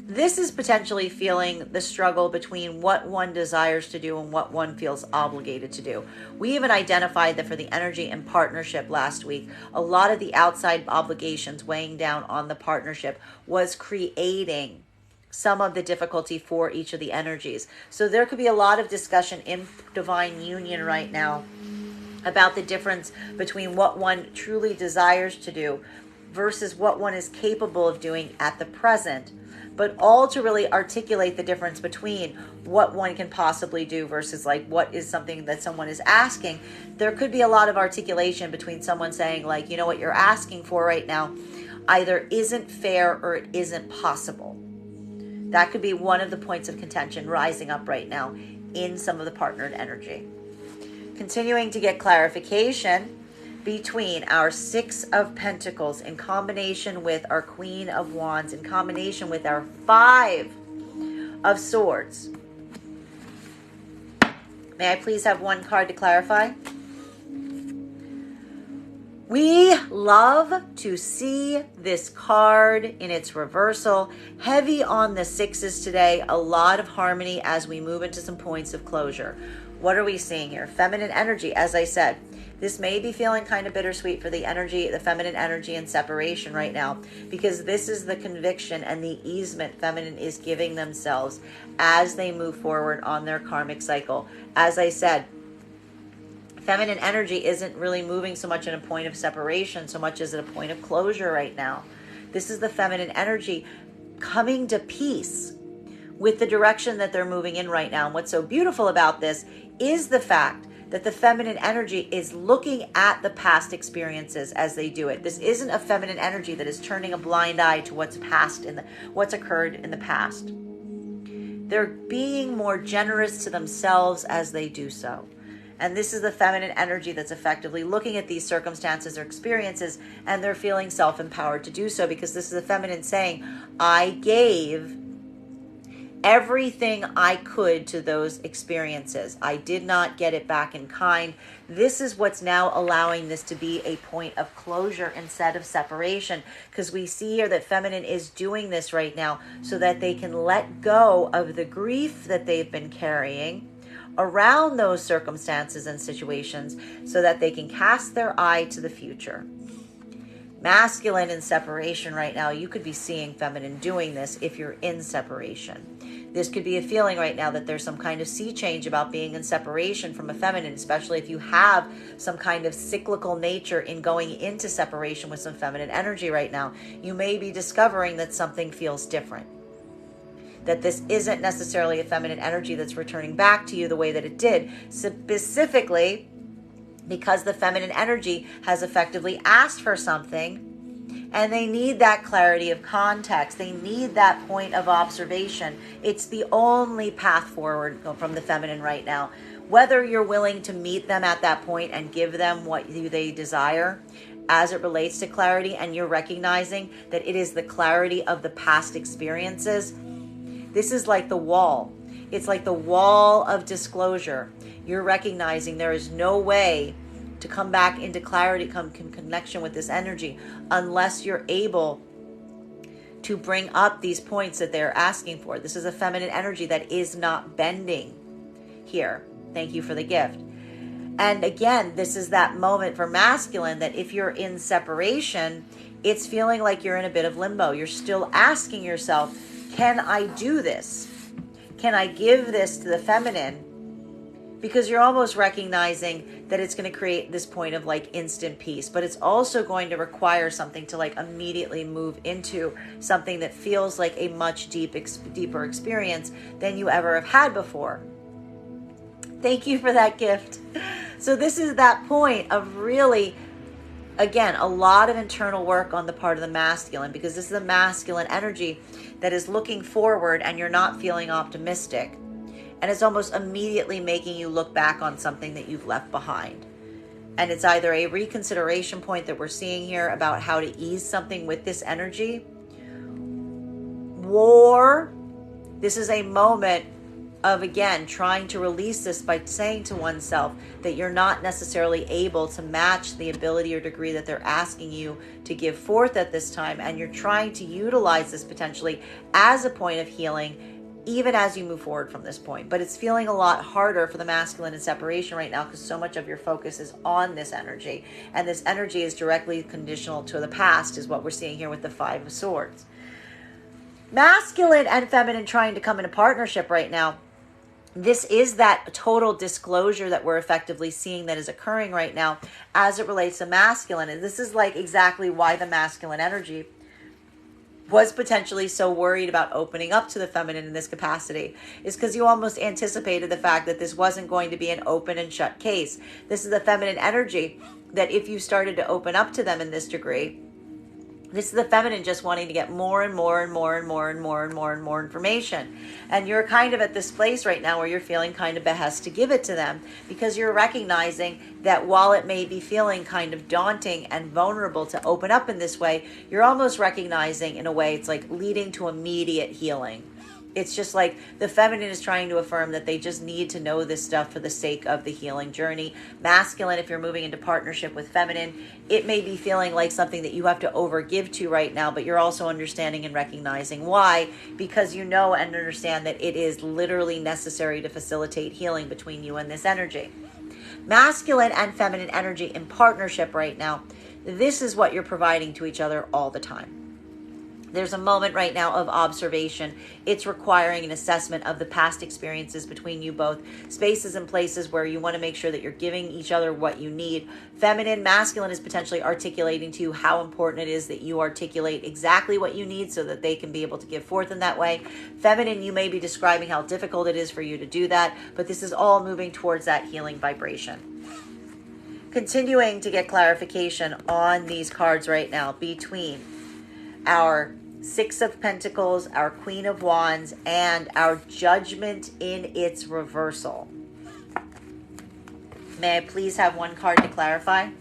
This is potentially feeling the struggle between what one desires to do and what one feels obligated to do. We even identified that for the energy in partnership last week, a lot of the outside obligations weighing down on the partnership was creating some of the difficulty for each of the energies. So there could be a lot of discussion in divine union right now about the difference between what one truly desires to do versus what one is capable of doing at the present, but all to really articulate the difference between what one can possibly do versus like what is something that someone is asking. There could be a lot of articulation between someone saying like, you know, what you're asking for right now either isn't fair or it isn't possible. That could be one of the points of contention rising up right now in some of the partnered energy. Continuing to get clarification between our Six of Pentacles in combination with our Queen of Wands, in combination with our Five of Swords. May I please have one card to clarify? We love to see this card in its reversal. Heavy on the sixes today. A lot of harmony as we move into some points of closure. What are we seeing here? Feminine energy, as I said. This may be feeling kind of bittersweet for the energy, the feminine energy in separation right now, because this is the conviction and the easement feminine is giving themselves as they move forward on their karmic cycle. As I said, feminine energy isn't really moving so much in a point of separation so much as at a point of closure right now. This is the feminine energy coming to peace with the direction that they're moving in right now. And what's so beautiful about this is the fact that the feminine energy is looking at the past experiences as they do it. This isn't a feminine energy that is turning a blind eye to what's occurred in the past. They're being more generous to themselves as they do so. And this is the feminine energy that's effectively looking at these circumstances or experiences, and they're feeling self-empowered to do so, because this is the feminine saying, I gave everything I could to those experiences. I did not get it back in kind. This is what's now allowing this to be a point of closure instead of separation, because we see here that feminine is doing this right now so that they can let go of the grief that they've been carrying around those circumstances and situations so that they can cast their eye to the future. Masculine in separation right now, you could be seeing feminine doing this if you're in separation. This could be a feeling right now that there's some kind of sea change about being in separation from a feminine, especially if you have some kind of cyclical nature in going into separation with some feminine energy right now. You may be discovering that something feels different, that this isn't necessarily a feminine energy that's returning back to you the way that it did, specifically because the feminine energy has effectively asked for something, and they need that clarity of context. They need that point of observation. It's the only path forward from the feminine right now. Whether you're willing to meet them at that point and give them what they desire as it relates to clarity, and you're recognizing that it is the clarity of the past experiences. This is like the wall. It's like the wall of disclosure. You're recognizing there is no way to come back into clarity, come in connection with this energy, unless you're able to bring up these points that they're asking for. This is a feminine energy that is not bending here. Thank you for the gift. And again, this is that moment for masculine that if you're in separation, it's feeling like you're in a bit of limbo. You're still asking yourself, can I do this? Can I give this to the feminine? Because you're almost recognizing that it's going to create this point of like instant peace, but it's also going to require something to like immediately move into something that feels like a much deeper experience than you ever have had before. Thank you for that gift. So this is that point of really, again, a lot of internal work on the part of the masculine, because this is the masculine energy that is looking forward and you're not feeling optimistic. And it's almost immediately making you look back on something that you've left behind. And it's either a reconsideration point that we're seeing here about how to ease something with this energy, or this is a moment of, again, trying to release this by saying to oneself that you're not necessarily able to match the ability or degree that they're asking you to give forth at this time. And you're trying to utilize this potentially as a point of healing, even as you move forward from this point. But it's feeling a lot harder for the masculine in separation right now because so much of your focus is on this energy. And this energy is directly conditional to the past, is what we're seeing here with the Five of Swords. Masculine and feminine trying to come into partnership right now. This is that total disclosure that we're effectively seeing that is occurring right now as it relates to masculine. And this is like exactly why the masculine energy was potentially so worried about opening up to the feminine in this capacity, is because you almost anticipated the fact that this wasn't going to be an open and shut case. This is the feminine energy that if you started to open up to them in this degree, this is the feminine just wanting to get more and more and more and more and more and more and more information. And you're kind of at this place right now where you're feeling kind of behest to give it to them, because you're recognizing that while it may be feeling kind of daunting and vulnerable to open up in this way, you're almost recognizing in a way it's like leading to immediate healing. It's just like the feminine is trying to affirm that they just need to know this stuff for the sake of the healing journey. Masculine, if you're moving into partnership with feminine, it may be feeling like something that you have to overgive to right now, but you're also understanding and recognizing why, because you know and understand that it is literally necessary to facilitate healing between you and this energy. Masculine and feminine energy in partnership right now, this is what you're providing to each other all the time. There's a moment right now of observation. It's requiring an assessment of the past experiences between you both, spaces and places where you want to make sure that you're giving each other what you need. Feminine, masculine is potentially articulating to you how important it is that you articulate exactly what you need so that they can be able to give forth in that way. Feminine, you may be describing how difficult it is for you to do that, but this is all moving towards that healing vibration. Continuing to get clarification on these cards right now between our Six of Pentacles, our Queen of Wands, and our Judgment in its reversal. May I please have one card to clarify?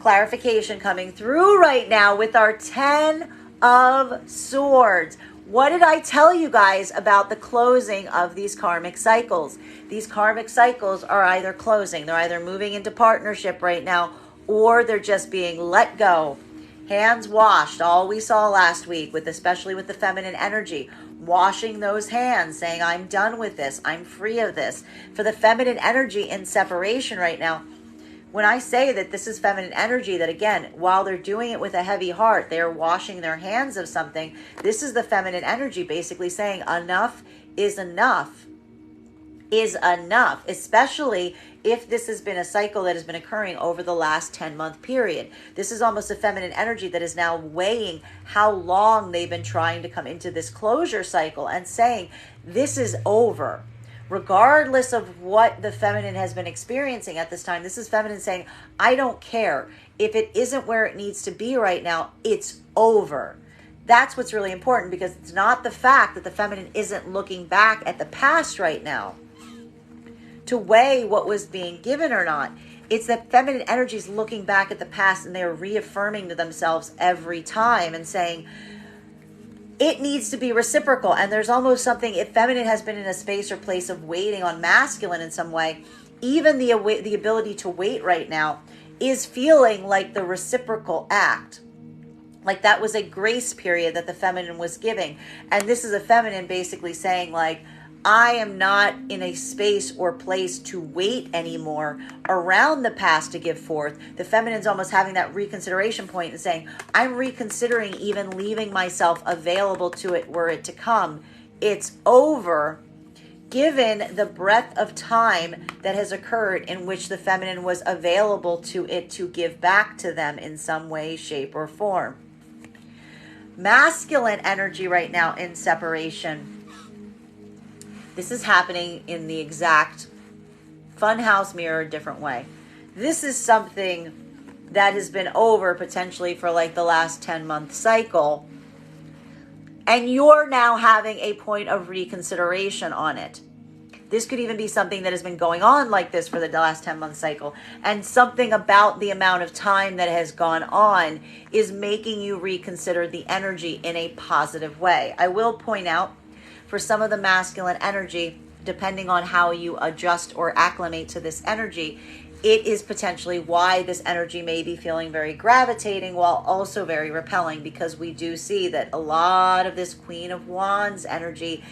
Clarification coming through right now with our Ten of Swords. What did I tell you guys about the closing of these karmic cycles? These karmic cycles are either closing, they're either moving into partnership right now, or they're just being let go. Hands washed, all we saw last week, with especially with the feminine energy, washing those hands, saying, I'm done with this, I'm free of this. For the feminine energy in separation right now, when I say that this is feminine energy, that again, while they're doing it with a heavy heart, they're washing their hands of something. This is the feminine energy basically saying enough is enough is enough, especially if this has been a cycle that has been occurring over the last 10-month period. This is almost a feminine energy that is now weighing how long they've been trying to come into this closure cycle and saying, this is over. Regardless of what the feminine has been experiencing at this time, this is feminine saying, I don't care. If it isn't where it needs to be right now, it's over. That's what's really important, because it's not the fact that the feminine isn't looking back at the past right now to weigh what was being given or not. It's that feminine energy is looking back at the past and they're reaffirming to themselves every time and saying, it needs to be reciprocal. And there's almost something, if feminine has been in a space or place of waiting on masculine in some way, even the ability to wait right now is feeling like the reciprocal act. Like that was a grace period that the feminine was giving. And this is a feminine basically saying, like, I am not in a space or place to wait anymore around the past to give forth. The feminine's almost having that reconsideration point and saying, I'm reconsidering even leaving myself available to it were it to come. It's over, given the breadth of time that has occurred in which the feminine was available to it to give back to them in some way, shape, or form. Masculine energy right now in separation. This is happening in the exact funhouse mirror, different way. This is something that has been over potentially for like the last 10-month cycle. And you're now having a point of reconsideration on it. This could even be something that has been going on like this for the last 10-month cycle. And something about the amount of time that has gone on is making you reconsider the energy in a positive way. I will point out, for some of the masculine energy, depending on how you adjust or acclimate to this energy, it is potentially why this energy may be feeling very gravitating while also very repelling, because we do see that a lot of this Queen of Wands energy,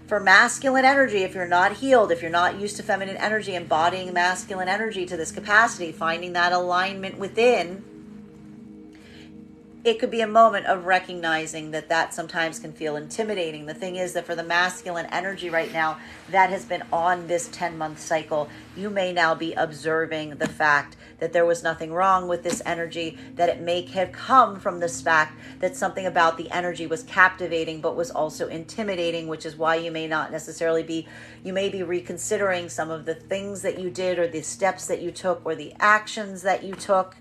for masculine energy, if you're not healed, if you're not used to feminine energy, embodying masculine energy to this capacity, finding that alignment within, it could be a moment of recognizing that that sometimes can feel intimidating. The thing is that for the masculine energy right now that has been on this 10-month cycle, you may now be observing the fact that there was nothing wrong with this energy, that it may have come from this fact that something about the energy was captivating but was also intimidating, which is why you may not necessarily be, you may be reconsidering some of the things that you did or the steps that you took or the actions that you took.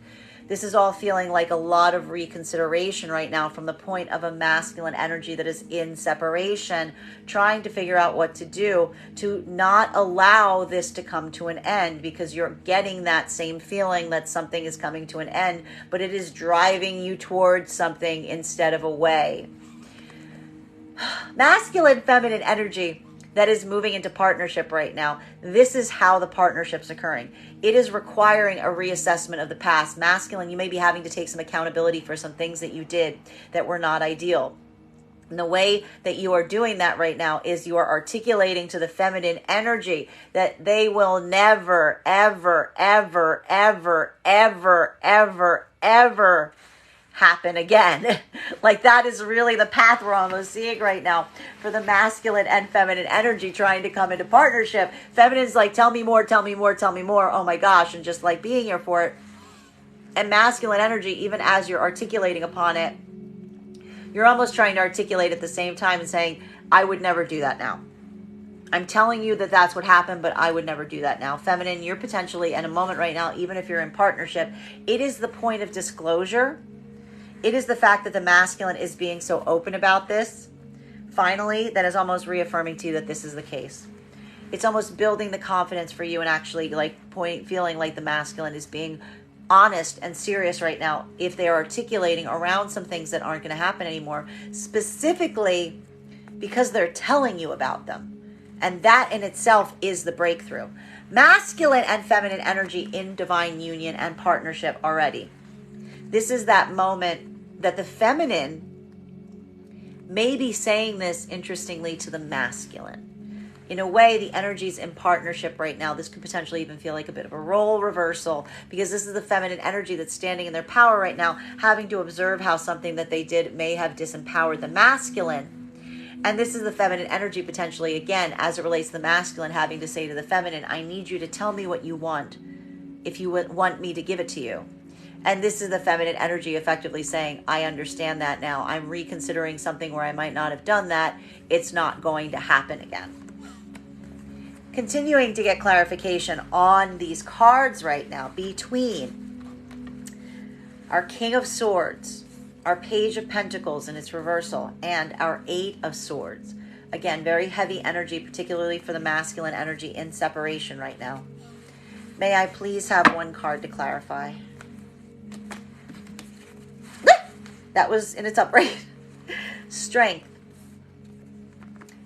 This is all feeling like a lot of reconsideration right now from the point of a masculine energy that is in separation, trying to figure out what to do to not allow this to come to an end, because you're getting that same feeling that something is coming to an end, but it is driving you towards something instead of away. Masculine, feminine energy that is moving into partnership right now. This is how the partnership's occurring. It is requiring a reassessment of the past. Masculine, you may be having to take some accountability for some things that you did that were not ideal. And the way that you are doing that right now is you are articulating to the feminine energy that they will never, ever, ever, ever, ever, ever, ever happen again. Like that is really the path we're almost seeing right now for the masculine and feminine energy trying to come into partnership. Feminine's like, tell me more, tell me more, tell me more. Oh my gosh. And just like being here for it. And masculine energy, even as you're articulating upon it, you're almost trying to articulate at the same time and saying, I would never do that now. I'm telling you that that's what happened, but I would never do that now. Feminine, you're potentially in a moment right now, even if you're in partnership, it is the point of disclosure. It is the fact that the masculine is being so open about this, finally, that is almost reaffirming to you that this is the case. It's almost building the confidence for you and actually feeling like the masculine is being honest and serious right now if they are articulating around some things that aren't going to happen anymore, specifically because they're telling you about them. And that in itself is the breakthrough. Masculine and feminine energy in divine union and partnership already. This is that moment that the feminine may be saying this, interestingly, to the masculine. In a way, the energy's in partnership right now. This could potentially even feel like a bit of a role reversal, because this is the feminine energy that's standing in their power right now, having to observe how something that they did may have disempowered the masculine. And this is the feminine energy potentially, again, as it relates to the masculine, having to say to the feminine, I need you to tell me what you want if you want me to give it to you. And this is the feminine energy effectively saying, I understand that now. I'm reconsidering something where I might not have done that. It's not going to happen again. Continuing to get clarification on these cards right now between our King of Swords, our Page of Pentacles in its reversal, and our Eight of Swords. Again, very heavy energy, particularly for the masculine energy in separation right now. May I please have one card to clarify? That was in its upright. Strength.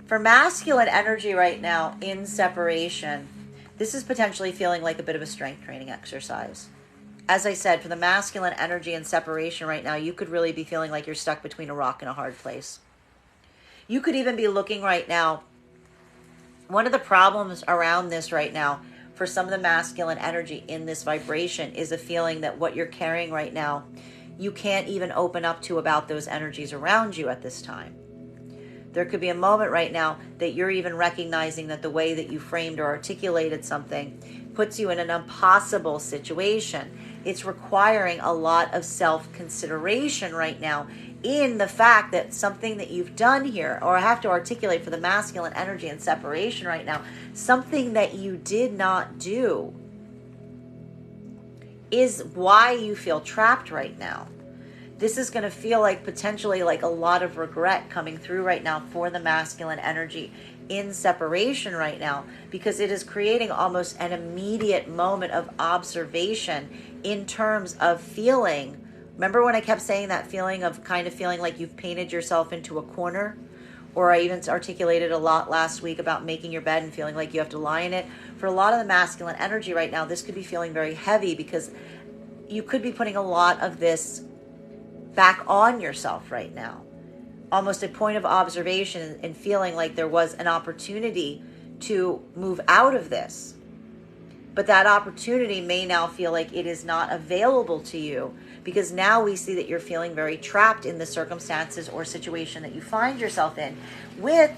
For masculine energy right now in separation, this is potentially feeling like a bit of a strength training exercise. As I said, for the masculine energy in separation right now, you could really be feeling like you're stuck between a rock and a hard place. You could even be looking right now, one of the problems around this right now for some of the masculine energy in this vibration is a feeling that what you're carrying right now, you can't even open up to about those energies around you at this time. There could be a moment right now that you're even recognizing that the way that you framed or articulated something puts you in an impossible situation. It's requiring a lot of self-consideration right now in the fact that something that you've done here, or I have to articulate for the masculine energy and separation right now, something that you did not do is why you feel trapped right now. This is going to feel like potentially like a lot of regret coming through right now for the masculine energy in separation right now, because it is creating almost an immediate moment of observation in terms of feeling. Remember when I kept saying that feeling of kind of feeling like you've painted yourself into a corner? Or I even articulated a lot last week about making your bed and feeling like you have to lie in it. For a lot of the masculine energy right now, this could be feeling very heavy because you could be putting a lot of this back on yourself right now. Almost a point of observation and feeling like there was an opportunity to move out of this. But that opportunity may now feel like it is not available to you, because now we see that you're feeling very trapped in the circumstances or situation that you find yourself in, with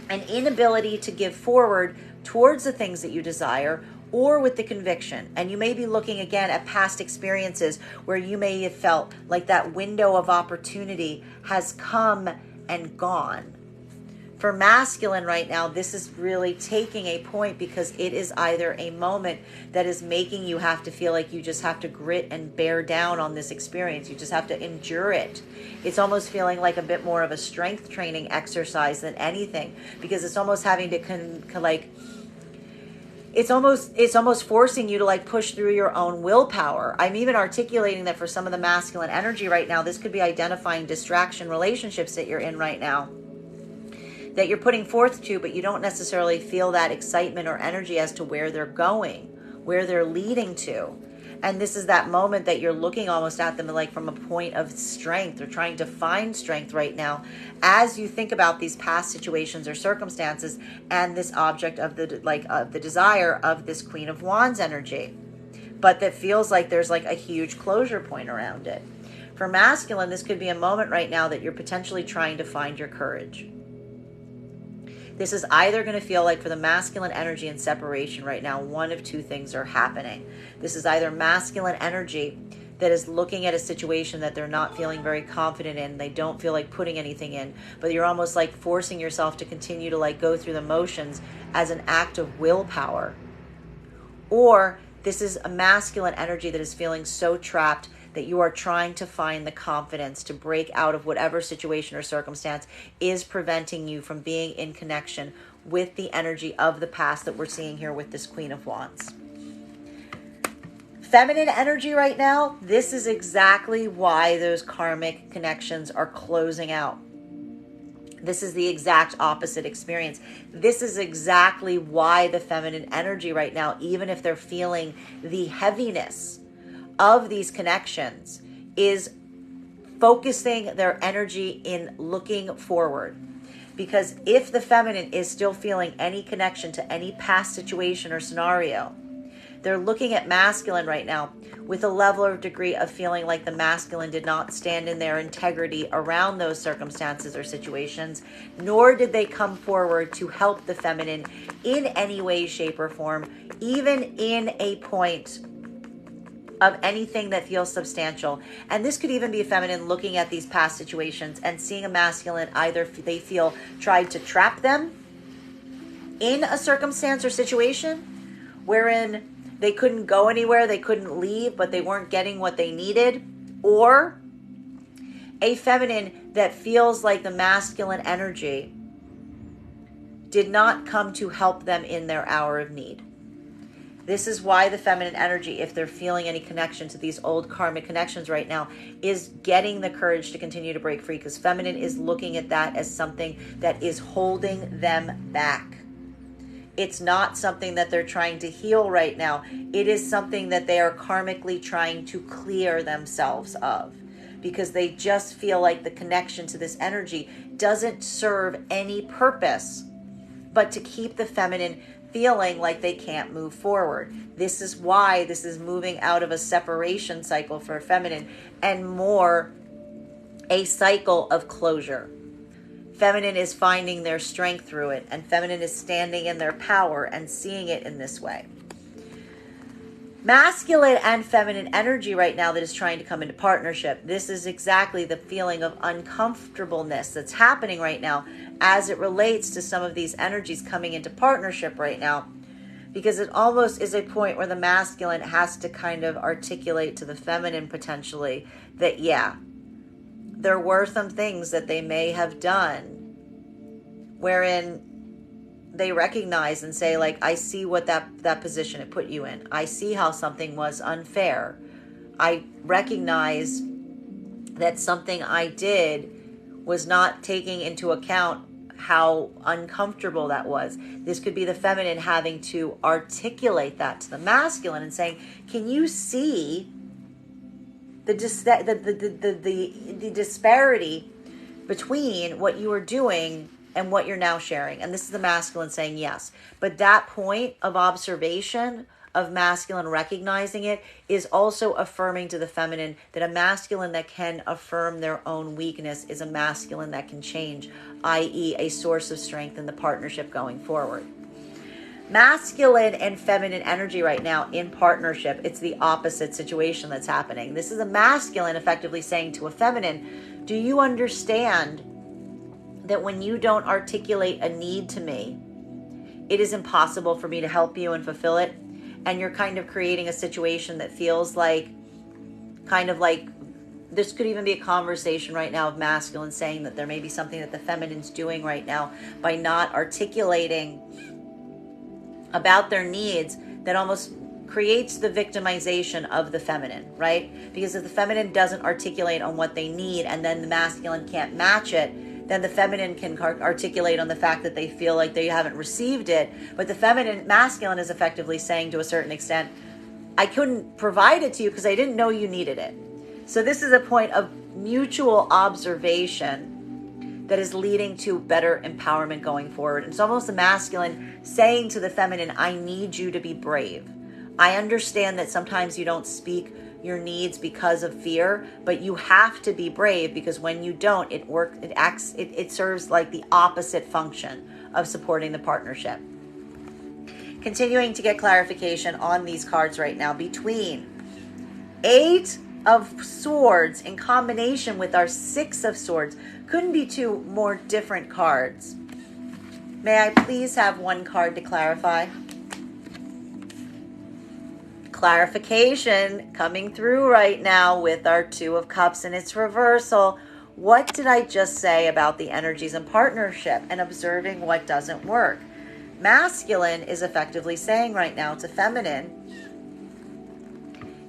an inability to give forward towards the things that you desire, or with the conviction. And you may be looking again at past experiences where you may have felt like that window of opportunity has come and gone. For masculine right now, this is really taking a point, because it is either a moment that is making you have to feel like you just have to grit and bear down on this experience. You just have to endure it. It's almost feeling like a bit more of a strength training exercise than anything, because it's almost having to it's almost forcing you to like push through your own willpower. I'm even articulating that for some of the masculine energy right now, this could be identifying distraction relationships that you're in right now, that you're putting forth to, but you don't necessarily feel that excitement or energy as to where they're going, where they're leading to. And this is that moment that you're looking almost at them like from a point of strength, or trying to find strength right now as you think about these past situations or circumstances and this object of the desire of this Queen of Wands energy. But that feels like there's like a huge closure point around it. For masculine, this could be a moment right now that you're potentially trying to find your courage. This is either going to feel like, for the masculine energy in separation right now, one of two things are happening. This is either masculine energy that is looking at a situation that they're not feeling very confident in. They don't feel like putting anything in, but you're almost like forcing yourself to continue to like go through the motions as an act of willpower. Or this is a masculine energy that is feeling so trapped that you are trying to find the confidence to break out of whatever situation or circumstance is preventing you from being in connection with the energy of the past that we're seeing here with this Queen of Wands. Feminine energy right now, this is exactly why those karmic connections are closing out. This is the exact opposite experience. This is exactly why the feminine energy right now, even if they're feeling the heaviness of these connections, is focusing their energy in looking forward. Because if the feminine is still feeling any connection to any past situation or scenario, they're looking at masculine right now with a level or degree of feeling like the masculine did not stand in their integrity around those circumstances or situations, nor did they come forward to help the feminine in any way, shape, or form, even in a point of anything that feels substantial. And this could even be a feminine looking at these past situations and seeing a masculine either they feel tried to trap them in a circumstance or situation wherein they couldn't go anywhere, they couldn't leave, but they weren't getting what they needed, or a feminine that feels like the masculine energy did not come to help them in their hour of need. This is why the feminine energy, if they're feeling any connection to these old karmic connections right now, is getting the courage to continue to break free, because feminine is looking at that as something that is holding them back. It's not something that they're trying to heal right now. It is something that they are karmically trying to clear themselves of, because they just feel like the connection to this energy doesn't serve any purpose but to keep the feminine feeling like they can't move forward. This is why this is moving out of a separation cycle for feminine and more a cycle of closure. Feminine is finding their strength through it, and feminine is standing in their power and seeing it in this way. Masculine and feminine energy right now that is trying to come into partnership. This is exactly the feeling of uncomfortableness that's happening right now as it relates to some of these energies coming into partnership right now, because it almost is a point where the masculine has to kind of articulate to the feminine potentially that, yeah, there were some things that they may have done wherein they recognize and say, like, I see what that position it put you in. I see how something was unfair. I recognize that something I did was not taking into account how uncomfortable that was. This could be the feminine having to articulate that to the masculine and saying, can you see the disparity between what you were doing and what you're now sharing? And this is the masculine saying yes. But that point of observation of masculine recognizing it is also affirming to the feminine that a masculine that can affirm their own weakness is a masculine that can change, i.e. a source of strength in the partnership going forward. Masculine and feminine energy right now in partnership, it's the opposite situation that's happening. This is a masculine effectively saying to a feminine, do you understand that when you don't articulate a need to me, it is impossible for me to help you and fulfill it? And you're kind of creating a situation that feels like, kind of like, this could even be a conversation right now of masculine saying that there may be something that the feminine's doing right now by not articulating about their needs that almost creates the victimization of the feminine, right? Because if the feminine doesn't articulate on what they need and then the masculine can't match it, then the feminine can articulate on the fact that they feel like they haven't received it. But the masculine is effectively saying to a certain extent, I couldn't provide it to you because I didn't know you needed it. So this is a point of mutual observation that is leading to better empowerment going forward. It's almost the masculine saying to the feminine, I need you to be brave. I understand that sometimes you don't speak your needs because of fear, but you have to be brave, because when you don't, it serves like the opposite function of supporting the partnership. Continuing to get clarification on these cards right now between 8 of Swords in combination with our 6 of Swords. Couldn't be two more different cards. May I please have one card to clarify? Clarification coming through right now with our 2 of Cups and its reversal. What did I just say about the energies in partnership and observing what doesn't work? Masculine is effectively saying right now to feminine,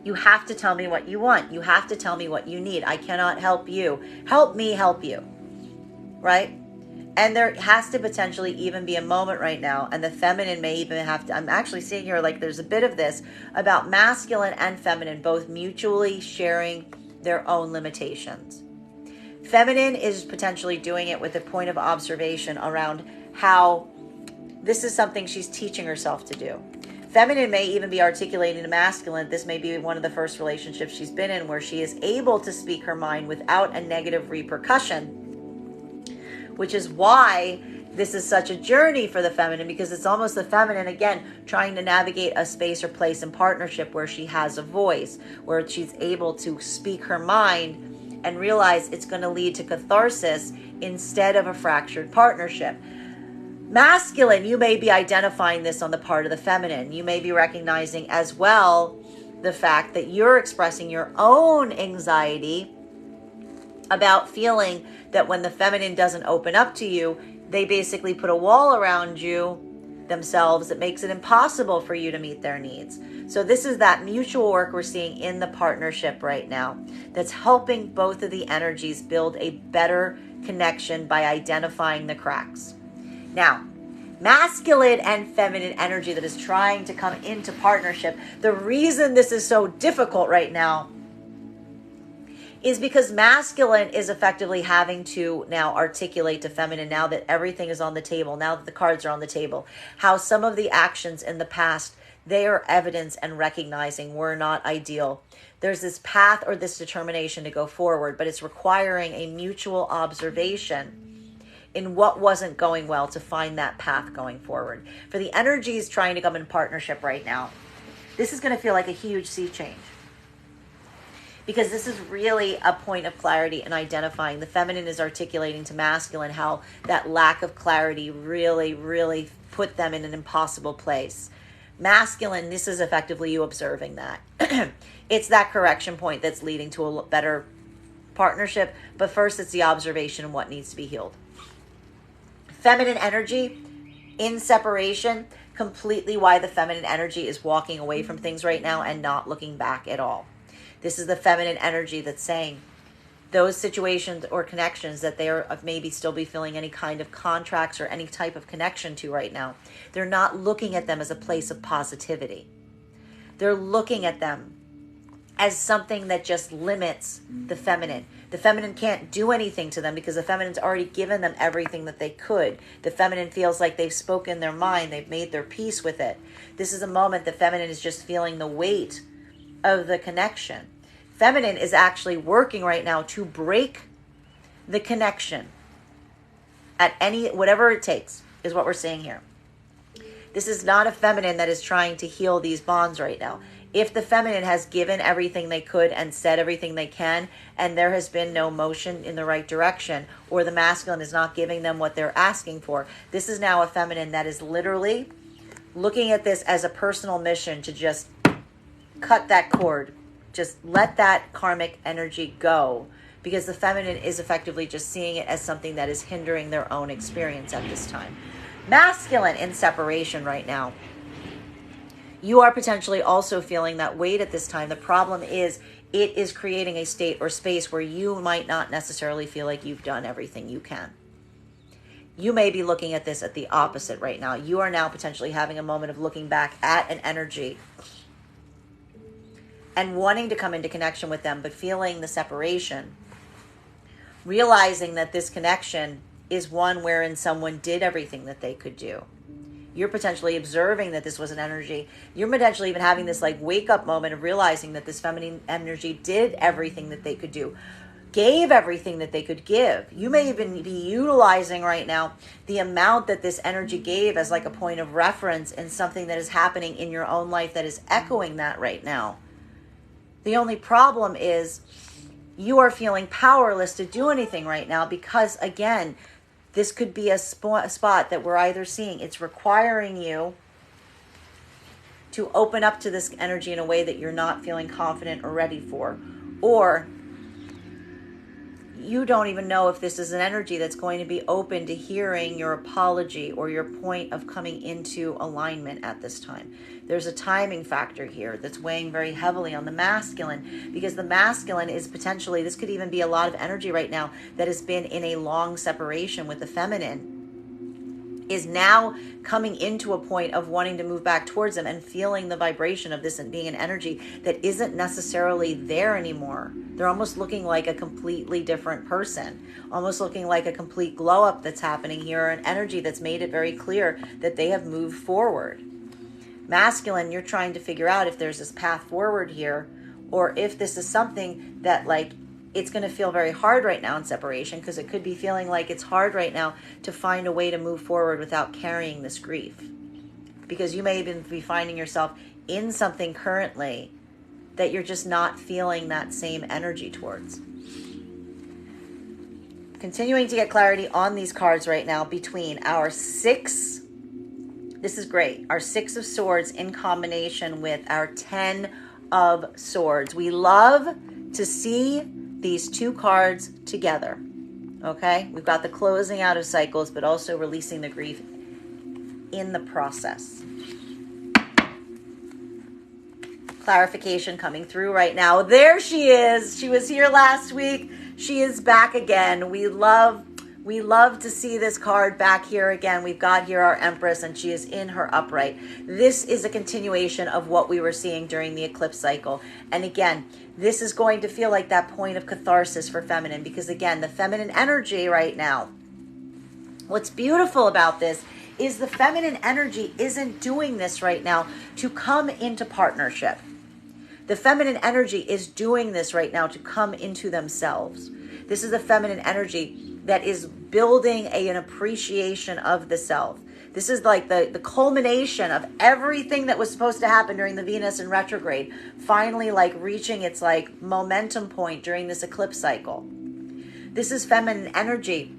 you have to tell me what you want. You have to tell me what you need. I cannot help you. Help me help you. Right? And there has to potentially even be a moment right now, and the feminine may even have to, I'm actually seeing here like there's a bit of this about masculine and feminine both mutually sharing their own limitations. Feminine is potentially doing it with a point of observation around how this is something she's teaching herself to do. Feminine may even be articulating to masculine. This may be one of the first relationships she's been in where she is able to speak her mind without a negative repercussion, which is why this is such a journey for the feminine, because it's almost the feminine, again, trying to navigate a space or place in partnership where she has a voice, where she's able to speak her mind and realize it's going to lead to catharsis instead of a fractured partnership. Masculine, you may be identifying this on the part of the feminine. You may be recognizing as well the fact that you're expressing your own anxiety about feeling that when the feminine doesn't open up to you, they basically put a wall around you themselves that makes it impossible for you to meet their needs. So this is that mutual work we're seeing in the partnership right now that's helping both of the energies build a better connection by identifying the cracks. Now, masculine and feminine energy that is trying to come into partnership, the reason this is so difficult right now is because masculine is effectively having to now articulate to feminine, now that everything is on the table, now that the cards are on the table, how some of the actions in the past, they are evidence and recognizing were not ideal. There's this path or this determination to go forward, but it's requiring a mutual observation in what wasn't going well to find that path going forward. For the energies trying to come in partnership right now, this is going to feel like a huge sea change, because this is really a point of clarity in identifying. The feminine is articulating to masculine how that lack of clarity really, really put them in an impossible place. Masculine, this is effectively you observing that. It's that correction point that's leading to a better partnership, but first it's the observation of what needs to be healed. Feminine energy in separation, completely why the feminine energy is walking away from things right now and not looking back at all. This is the feminine energy that's saying those situations or connections that they are maybe still be feeling any kind of contracts or any type of connection to right now. They're not looking at them as a place of positivity. They're looking at them as something that just limits the feminine. The feminine can't do anything to them because the feminine's already given them everything that they could. The feminine feels like they've spoken their mind. They've made their peace with it. This is a moment the feminine is just feeling the weight of the connection. Feminine is actually working right now to break the connection at whatever it takes, is what we're seeing here. This is not a feminine that is trying to heal these bonds right now. If the feminine has given everything they could and said everything they can, and there has been no motion in the right direction, or the masculine is not giving them what they're asking for, this is now a feminine that is literally looking at this as a personal mission to just cut that cord. Just let that karmic energy go, because the feminine is effectively just seeing it as something that is hindering their own experience at this time. Masculine in separation right now, you are potentially also feeling that weight at this time. The problem is it is creating a state or space where you might not necessarily feel like you've done everything you can. You may be looking at this at the opposite right now. You are now potentially having a moment of looking back at an energy and wanting to come into connection with them, but feeling the separation, realizing that this connection is one wherein someone did everything that they could do. You're potentially observing that this was an energy. You're potentially even having this like wake up moment of realizing that this feminine energy did everything that they could do, gave everything that they could give. You may even be utilizing right now the amount that this energy gave as like a point of reference in something that is happening in your own life that is echoing that right now. The only problem is you are feeling powerless to do anything right now because, again, this could be a spot that we're either seeing it's requiring you to open up to this energy in a way that you're not feeling confident or ready for, or you don't even know if this is an energy that's going to be open to hearing your apology or your point of coming into alignment at this time. There's a timing factor here that's weighing very heavily on the masculine, because the masculine is potentially, this could even be a lot of energy right now that has been in a long separation with the feminine, is now coming into a point of wanting to move back towards them and feeling the vibration of this and being an energy that isn't necessarily there anymore. They're almost looking like a completely different person, almost looking like a complete glow up that's happening here, an energy that's made it very clear that they have moved forward. Masculine, you're trying to figure out if there's this path forward here, or if this is something that like it's going to feel very hard right now in separation, because it could be feeling like it's hard right now to find a way to move forward without carrying this grief. Because you may even be finding yourself in something currently that you're just not feeling that same energy towards. Continuing to get clarity on these cards right now between our six, this is great, our 6 of swords in combination with our 10 of swords. We love to see these two cards together, okay? We've got the closing out of cycles, but also releasing the grief in the process. Clarification coming through right now. There she is. She was here last week. She is back again. We love to see this card back here again. We've got here our Empress, and she is in her upright. This is a continuation of what we were seeing during the eclipse cycle. And again, this is going to feel like that point of catharsis for feminine, because again, the feminine energy right now, what's beautiful about this is the feminine energy isn't doing this right now to come into partnership. The feminine energy is doing this right now to come into themselves. This is the feminine energy that is building an appreciation of the self. This is like the culmination of everything that was supposed to happen during the Venus in retrograde, finally like reaching its like momentum point during this eclipse cycle. This is feminine energy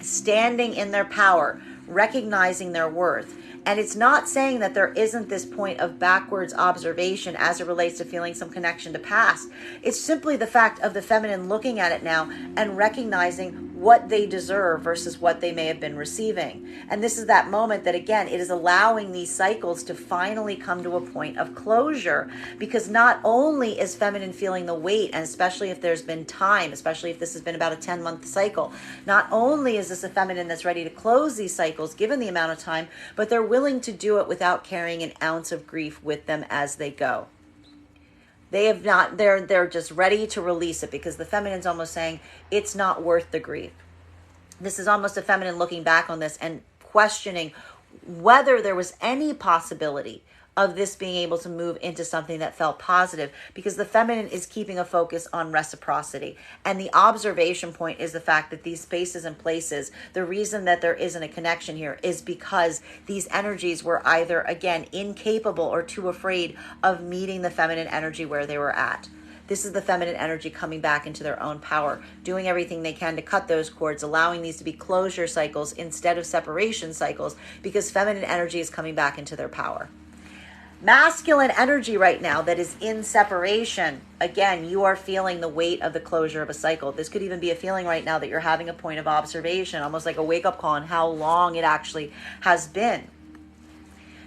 standing in their power, recognizing their worth. And it's not saying that there isn't this point of backwards observation as it relates to feeling some connection to past. It's simply the fact of the feminine looking at it now and recognizing what they deserve versus what they may have been receiving. And this is that moment that, again, it is allowing these cycles to finally come to a point of closure, because not only is feminine feeling the weight, and especially if there's been time, especially if this has been about a 10-month cycle, not only is this a feminine that's ready to close these cycles given the amount of time, but they're willing to do it without carrying an ounce of grief with them as they go. They have not, they're just ready to release it, because the feminine's almost saying it's not worth the grief. This is almost a feminine looking back on this and questioning whether there was any possibility of this being able to move into something that felt positive, because the feminine is keeping a focus on reciprocity. And the observation point is the fact that these spaces and places, the reason that there isn't a connection here is because these energies were either, again, incapable or too afraid of meeting the feminine energy where they were at. This is the feminine energy coming back into their own power, doing everything they can to cut those cords, allowing these to be closure cycles instead of separation cycles, because feminine energy is coming back into their power. Masculine energy right now that is in separation, again, you are feeling the weight of the closure of a cycle. This could even be a feeling right now that you're having a point of observation, almost like a wake-up call on how long it actually has been.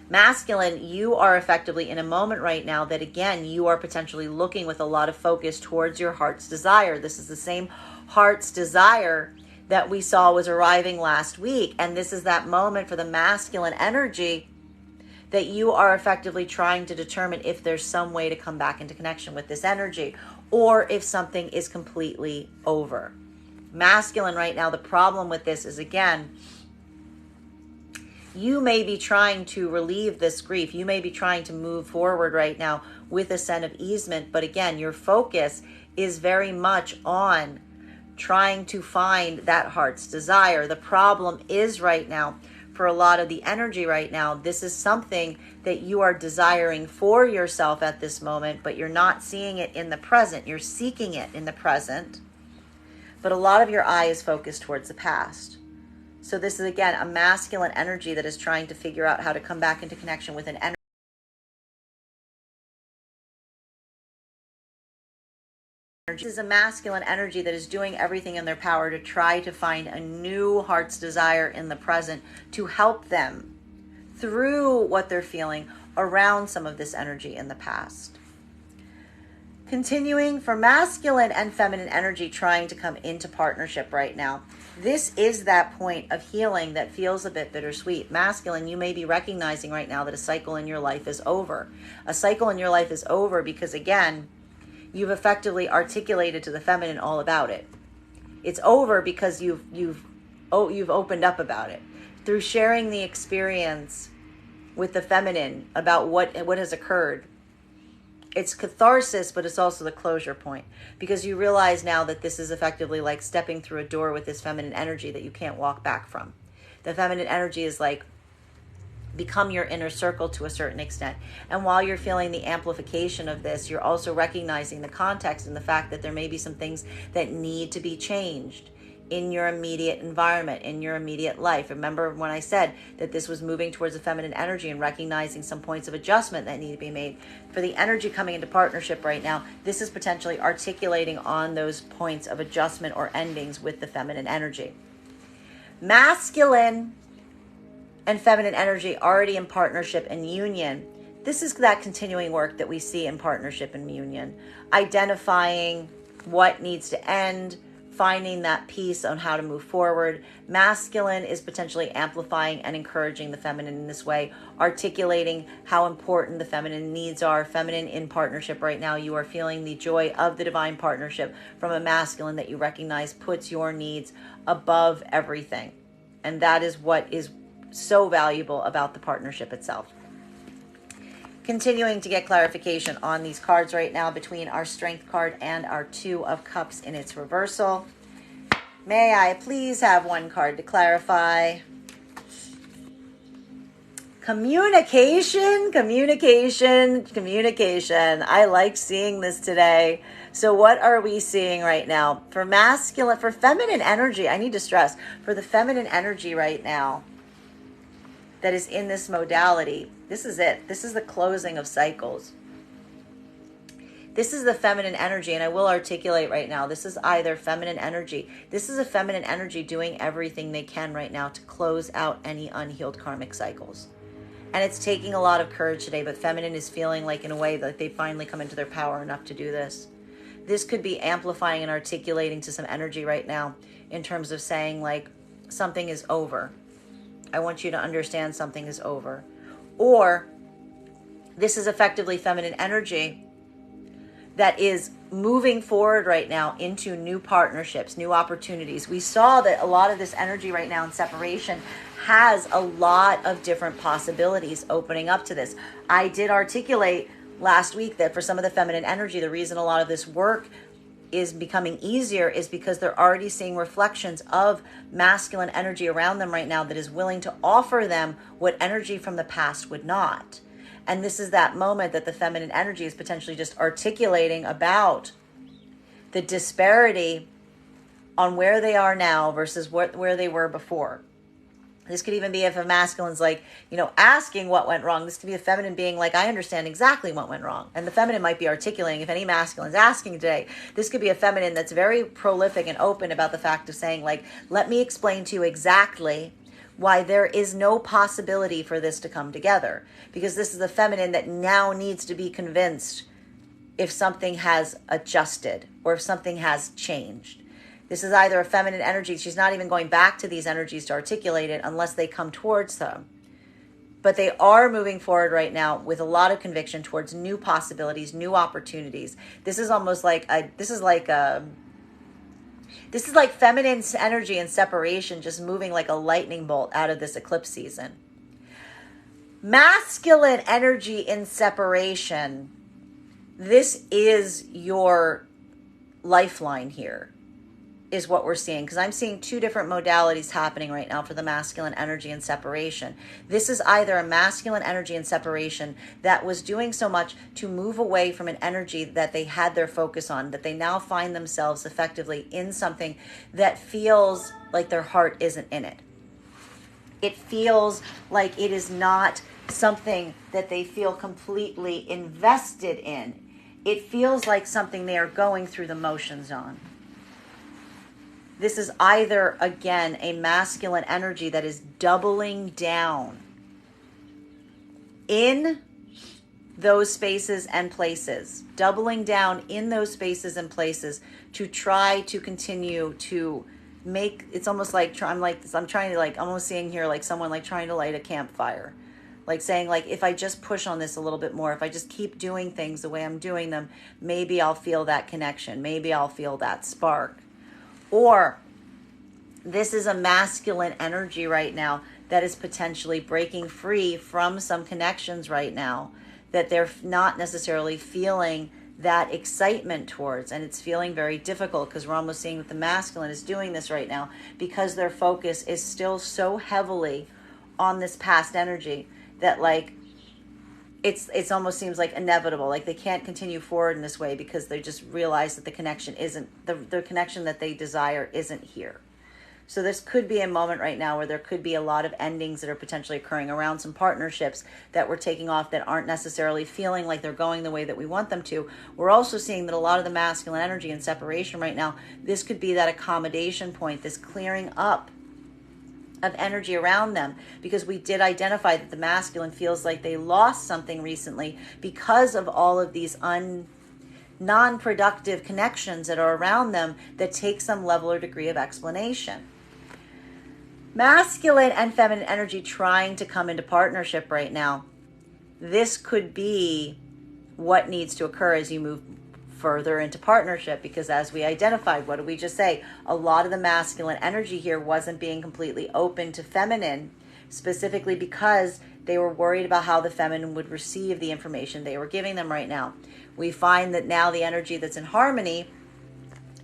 Masculine, you are effectively in a moment right now that, again, you are potentially looking with a lot of focus towards your heart's desire. This is the same heart's desire that we saw was arriving last week. And this is that moment for the masculine energy that you are effectively trying to determine if there's some way to come back into connection with this energy, or if something is completely over. Masculine right now, the problem with this is, again, you may be trying to relieve this grief. You may be trying to move forward right now with a sense of easement. But again, your focus is very much on trying to find that heart's desire. The problem is right now, for a lot of the energy right now, this is something that you are desiring for yourself at this moment, but you're not seeing it in the present. You're seeking it in the present, but a lot of your eye is focused towards the past. So this is, again, a masculine energy that is trying to figure out how to come back into connection with an energy. This is a masculine energy that is doing everything in their power to try to find a new heart's desire in the present to help them through what they're feeling around some of this energy in the past. Continuing for masculine and feminine energy trying to come into partnership right now. This is that point of healing that feels a bit bittersweet. Masculine, you may be recognizing right now that a cycle in your life is over. A cycle in your life is over because, again, You've effectively articulated to the feminine all about it. It's over because you've opened up about it through sharing the experience with the feminine about what has occurred. It's catharsis, but it's also the closure point, because you realize now that this is effectively like stepping through a door with this feminine energy that you can't walk back from. The feminine energy is like become your inner circle to a certain extent. And while you're feeling the amplification of this, you're also recognizing the context and the fact that there may be some things that need to be changed in your immediate environment, in your immediate life. Remember when I said that this was moving towards the feminine energy and recognizing some points of adjustment that need to be made. For the energy coming into partnership right now, this is potentially articulating on those points of adjustment or endings with the feminine energy. Masculine and feminine energy already in partnership and union. This is that continuing work that we see in partnership and union, identifying what needs to end, finding that peace on how to move forward. Masculine is potentially amplifying and encouraging the feminine in this way, articulating how important the feminine needs are. Feminine in partnership right now, you are feeling the joy of the divine partnership from a masculine that you recognize puts your needs above everything. And that is what is so valuable about the partnership itself. Continuing to get clarification on these cards right now between our Strength card and our Two of Cups in its reversal. May I please have one card to clarify? Communication. I like seeing this today. So what are we seeing right now? For feminine energy, I need to stress, for the feminine energy right now that is in this modality, this is it. This is the closing of cycles. This is the feminine energy, and I will articulate right now, this is either feminine energy. This is a feminine energy doing everything they can right now to close out any unhealed karmic cycles. And it's taking a lot of courage today, but feminine is feeling like in a way that they finally come into their power enough to do this. This could be amplifying and articulating to some energy right now in terms of saying like something is over. I want you to understand something is over. Or this is effectively feminine energy that is moving forward right now into new partnerships, new opportunities. We saw that a lot of this energy right now in separation has a lot of different possibilities opening up to this. I did articulate last week that for some of the feminine energy, the reason a lot of this work is becoming easier is because they're already seeing reflections of masculine energy around them right now that is willing to offer them what energy from the past would not. And this is that moment that the feminine energy is potentially just articulating about the disparity on where they are now versus where they were before. This could even be if a masculine's like, asking what went wrong. This could be a feminine being like, I understand exactly what went wrong. And the feminine might be articulating, if any masculine's asking today, this could be a feminine that's very prolific and open about the fact of saying like, let me explain to you exactly why there is no possibility for this to come together. Because this is the feminine that now needs to be convinced if something has adjusted or if something has changed. This is either a feminine energy. She's not even going back to these energies to articulate it unless they come towards them. But they are moving forward right now with a lot of conviction towards new possibilities, new opportunities. This is almost like feminine energy and separation just moving like a lightning bolt out of this eclipse season. Masculine energy in separation. This is your lifeline here, is what we're seeing, because I'm seeing two different modalities happening right now for the masculine energy and separation. This is either a masculine energy and separation that was doing so much to move away from an energy that they had their focus on, that they now find themselves effectively in something that feels like their heart isn't in it. It feels like it is not something that they feel completely invested in. It feels like something they are going through the motions on. This is either, again, a masculine energy that is doubling down in those spaces and places, doubling down in those spaces and places to try to continue to make, it's almost like, I'm almost seeing here like someone like trying to light a campfire. like saying, like, if I just push on this a little bit more, if I just keep doing things the way I'm doing them, maybe I'll feel that connection, maybe I'll feel that spark. Or this is a masculine energy right now that is potentially breaking free from some connections right now that they're not necessarily feeling that excitement towards, and it's feeling very difficult because we're almost seeing that the masculine is doing this right now because their focus is still so heavily on this past energy that, like, it's almost seems like inevitable, like they can't continue forward in this way because they just realize that the connection isn't the connection that they desire isn't here. So this could be a moment right now where there could be a lot of endings that are potentially occurring around some partnerships that we're taking off that aren't necessarily feeling like they're going the way that we want them to. We're also seeing that a lot of the masculine energy and separation right now, this could be that accommodation point, this clearing up of energy around them, because we did identify that the masculine feels like they lost something recently because of all of these non-productive connections that are around them that take some level or degree of explanation. Masculine and feminine energy trying to come into partnership right now. This could be what needs to occur as you move further into partnership, because as we identified, what did we just say? A lot of the masculine energy here wasn't being completely open to feminine, specifically because they were worried about how the feminine would receive the information they were giving them right now. We find that now the energy that's in harmony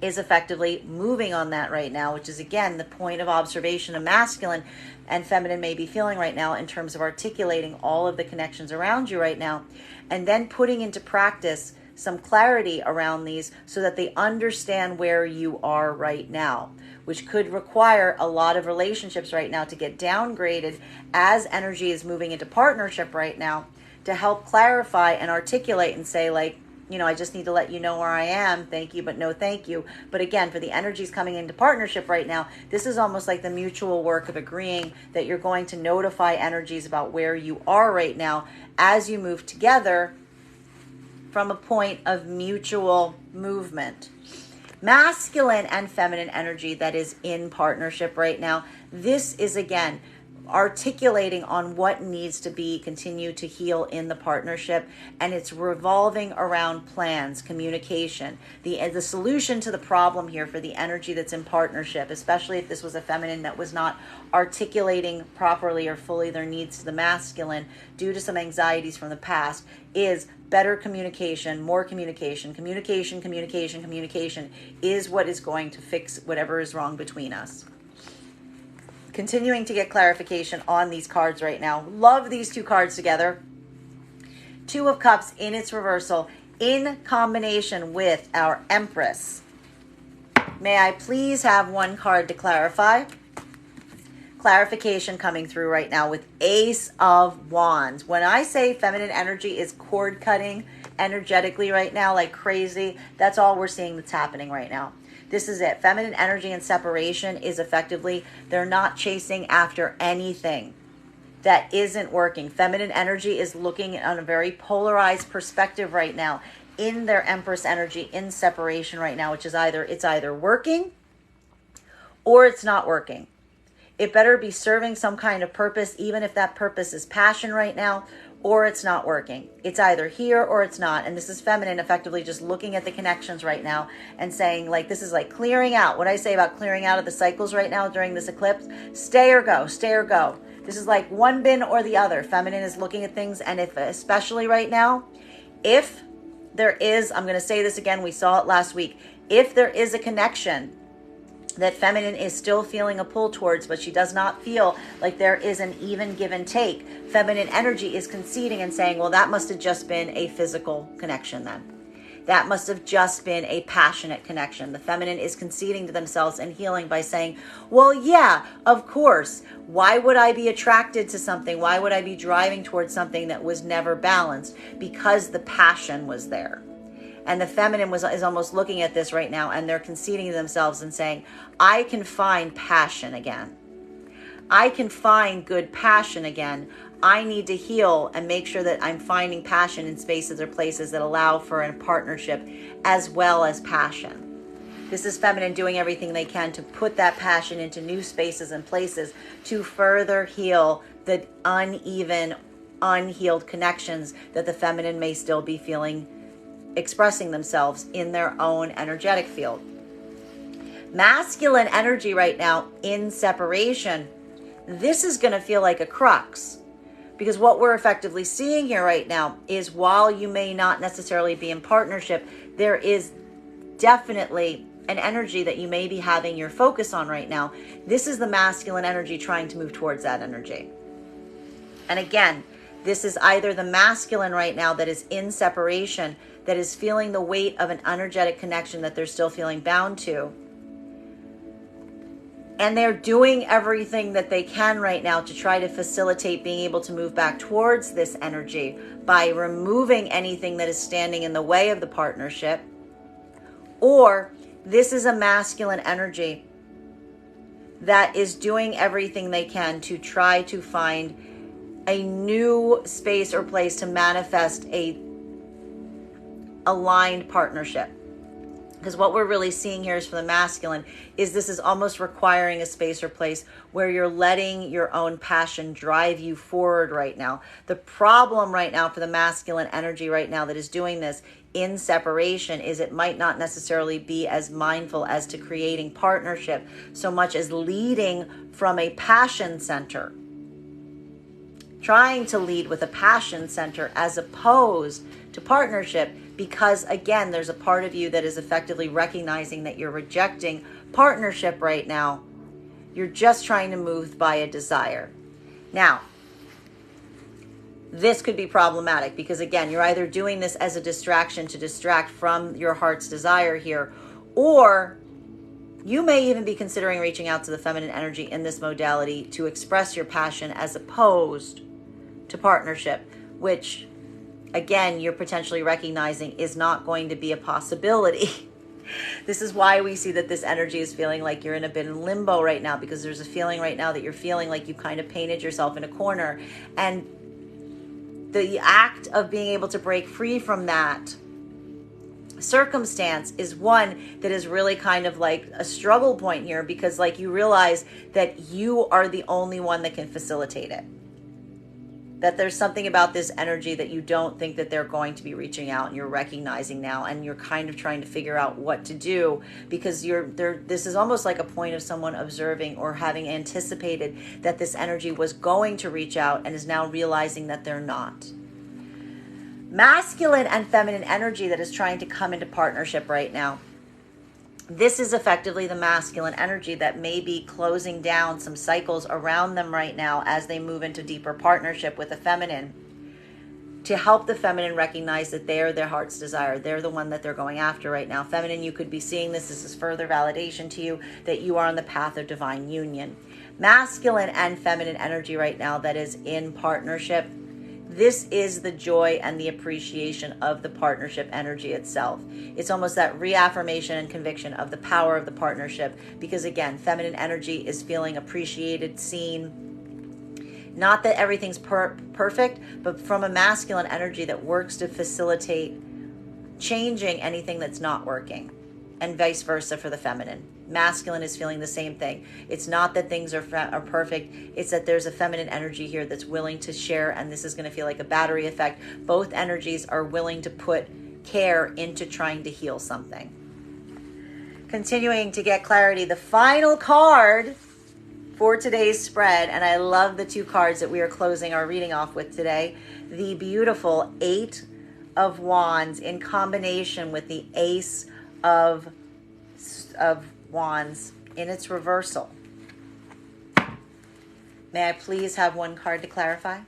is effectively moving on that right now, which is again the point of observation of masculine and feminine may be feeling right now in terms of articulating all of the connections around you right now, and then putting into practice some clarity around these so that they understand where you are right now, which could require a lot of relationships right now to get downgraded as energy is moving into partnership right now, to help clarify and articulate and say, like, you know, I just need to let you know where I am. Thank you, but no thank you. But again, for the energies coming into partnership right now, this is almost like the mutual work of agreeing that you're going to notify energies about where you are right now as you move together from a point of mutual movement. Masculine and feminine energy that is in partnership right now, this is again articulating on what needs to be continue to heal in the partnership, and it's revolving around plans, communication, the solution to the problem here for the energy that's in partnership, especially if this was a feminine that was not articulating properly or fully their needs to the masculine due to some anxieties from the past, is better communication, more communication, communication is what is going to fix whatever is wrong between us. Continuing to get clarification on these cards right now. Love these two cards together. Two of Cups in its reversal in combination with our Empress. May I please have one card to clarify? Clarification coming through right now with Ace of Wands. When I say feminine energy is cord cutting energetically right now like crazy, that's all we're seeing that's happening right now. This is it. Feminine energy and separation is effectively, they're not chasing after anything that isn't working. Feminine energy is looking on a very polarized perspective right now in their Empress energy in separation right now, which is it's either working or it's not working. It better be serving some kind of purpose, even if that purpose is passion right now, or it's not working. It's either here or it's not. And this is feminine effectively just looking at the connections right now and saying, like, this is like clearing out. What I say about clearing out of the cycles right now during this eclipse, stay or go, stay or go. This is like one bin or the other. Feminine is looking at things, and if, especially right now, if there is, I'm going to say this again, we saw it last week, if there is a connection that feminine is still feeling a pull towards, but she does not feel like there is an even give and take, feminine energy is conceding and saying, well, that must have just been a physical connection then. That must have just been a passionate connection. The feminine is conceding to themselves and healing by saying, well, yeah, of course. Why would I be attracted to something? Why would I be driving towards something that was never balanced? Because the passion was there. And the feminine is almost looking at this right now, and they're conceding to themselves and saying, I can find passion again. I can find good passion again. I need to heal and make sure that I'm finding passion in spaces or places that allow for a partnership as well as passion. This is feminine doing everything they can to put that passion into new spaces and places to further heal the uneven, unhealed connections that the feminine may still be feeling, expressing themselves in their own energetic field. Masculine energy right now in separation, this is going to feel like a crux, because what we're effectively seeing here right now is, while you may not necessarily be in partnership, there is definitely an energy that you may be having your focus on right now. This is the masculine energy trying to move towards that energy. And again, this is either the masculine right now that is in separation, that is feeling the weight of an energetic connection that they're still feeling bound to. And they're doing everything that they can right now to try to facilitate being able to move back towards this energy by removing anything that is standing in the way of the partnership. Or this is a masculine energy that is doing everything they can to try to find a new space or place to manifest a aligned partnership. Because what we're really seeing here is, for the masculine, is this is almost requiring a space or place where you're letting your own passion drive you forward right now. The problem right now for the masculine energy right now that is doing this in separation is it might not necessarily be as mindful as to creating partnership so much as leading from a passion center. Trying to lead with a passion center as opposed to partnership, because again, there's a part of you that is effectively recognizing that you're rejecting partnership right now. You're just trying to move by a desire. Now, this could be problematic because, again, you're either doing this as a distraction to distract from your heart's desire here, or you may even be considering reaching out to the feminine energy in this modality to express your passion as opposed to partnership, which, again, you're potentially recognizing is not going to be a possibility. This is why we see that this energy is feeling like you're in a bit in limbo right now, because there's a feeling right now that you're feeling like you kind of painted yourself in a corner. And the act of being able to break free from that circumstance is one that is really kind of like a struggle point here, because like you realize that you are the only one that can facilitate it. That there's something about this energy that you don't think that they're going to be reaching out, and you're recognizing now, and you're kind of trying to figure out what to do, because this is almost like a point of someone observing or having anticipated that this energy was going to reach out and is now realizing that they're not. Masculine and feminine energy that is trying to come into partnership right now. This is effectively the masculine energy that may be closing down some cycles around them right now as they move into deeper partnership with the feminine, to help the feminine recognize that they're their heart's desire. They're the one that they're going after right now. Feminine, you could be seeing this. This is further validation to you that you are on the path of divine union. Masculine and feminine energy right now that is in partnership. This is the joy and the appreciation of the partnership energy itself. It's almost that reaffirmation and conviction of the power of the partnership, because again, feminine energy is feeling appreciated, seen. Not that everything's perfect, but from a masculine energy that works to facilitate changing anything that's not working, and vice versa for the feminine. Masculine is feeling the same thing. It's not that things are perfect. It's that there's a feminine energy here that's willing to share, and this is going to feel like a battery effect. Both energies are willing to put care into trying to heal something. Continuing to get clarity, the final card for today's spread, and I love the two cards that we are closing our reading off with today. The beautiful Eight of Wands in combination with the Ace of Wands in its reversal. May I please have one card to clarify?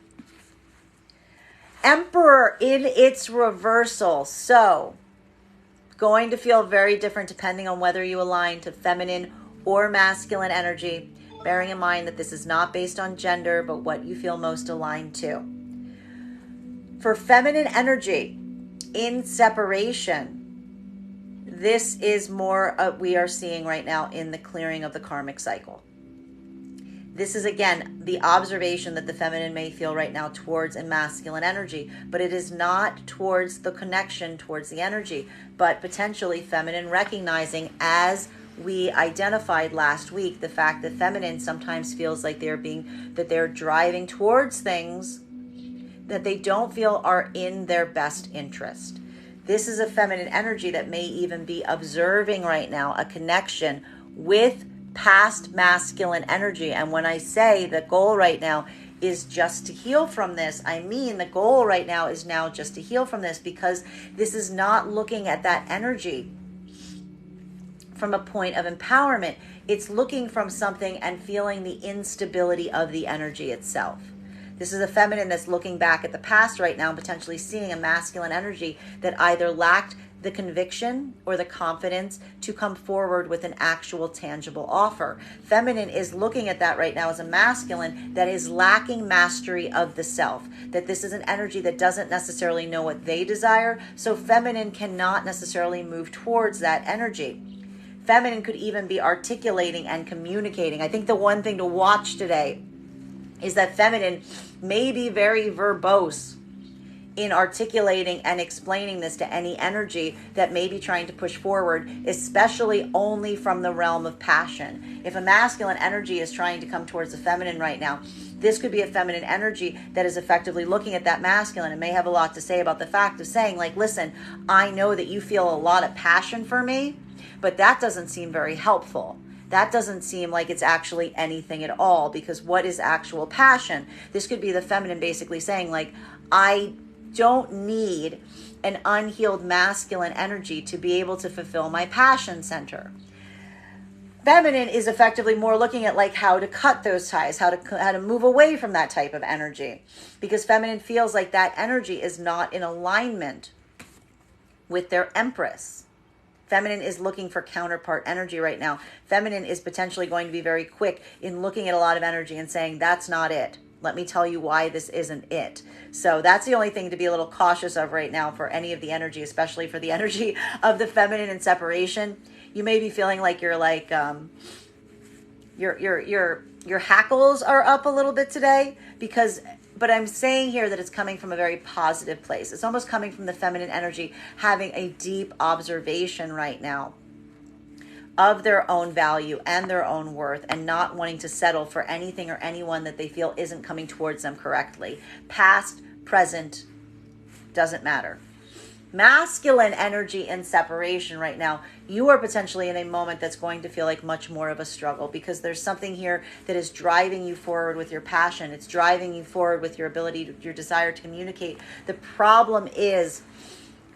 Emperor in its reversal. So, going to feel very different depending on whether you align to feminine or masculine energy, bearing in mind that this is not based on gender, but what you feel most aligned to. For feminine energy in separation, this is more we are seeing right now in the clearing of the karmic cycle. This is, again, the observation that the feminine may feel right now towards a masculine energy, but it is not towards the connection towards the energy, but potentially feminine recognizing, as we identified last week, the fact that feminine sometimes feels like they're driving towards things that they don't feel are in their best interest. This is a feminine energy that may even be observing right now a connection with past masculine energy. And when I say the goal right now is just to heal from this, I mean the goal right now is now just to heal from this, because this is not looking at that energy from a point of empowerment. It's looking from something and feeling the instability of the energy itself. This is a feminine that's looking back at the past right now and potentially seeing a masculine energy that either lacked the conviction or the confidence to come forward with an actual tangible offer. Feminine is looking at that right now as a masculine that is lacking mastery of the self, that this is an energy that doesn't necessarily know what they desire, so feminine cannot necessarily move towards that energy. Feminine could even be articulating and communicating. I think the one thing to watch today is that feminine may be very verbose in articulating and explaining this to any energy that may be trying to push forward, especially only from the realm of passion. If a masculine energy is trying to come towards the feminine right now, this could be a feminine energy that is effectively looking at that masculine and may have a lot to say about the fact of saying, like, listen, I know that you feel a lot of passion for me, but that doesn't seem very helpful. That doesn't seem like it's actually anything at all, because what is actual passion? This could be the feminine basically saying, like, I don't need an unhealed masculine energy to be able to fulfill my passion center. Feminine is effectively more looking at like how to cut those ties, how to move away from that type of energy, because feminine feels like that energy is not in alignment with their empress. Feminine is looking for counterpart energy right now. Feminine is potentially going to be very quick in looking at a lot of energy and saying, that's not it. Let me tell you why this isn't it. So that's the only thing to be a little cautious of right now for any of the energy, especially for the energy of the feminine in separation. You may be feeling like you're like, your hackles are up a little bit today, but I'm saying here that it's coming from a very positive place. It's almost coming from the feminine energy having a deep observation right now of their own value and their own worth, and not wanting to settle for anything or anyone that they feel isn't coming towards them correctly. Past, present, doesn't matter. Masculine energy in separation right now, you are potentially in a moment that's going to feel like much more of a struggle, because there's something here that is driving you forward with your passion. It's driving you forward with your ability, your desire to communicate. The problem is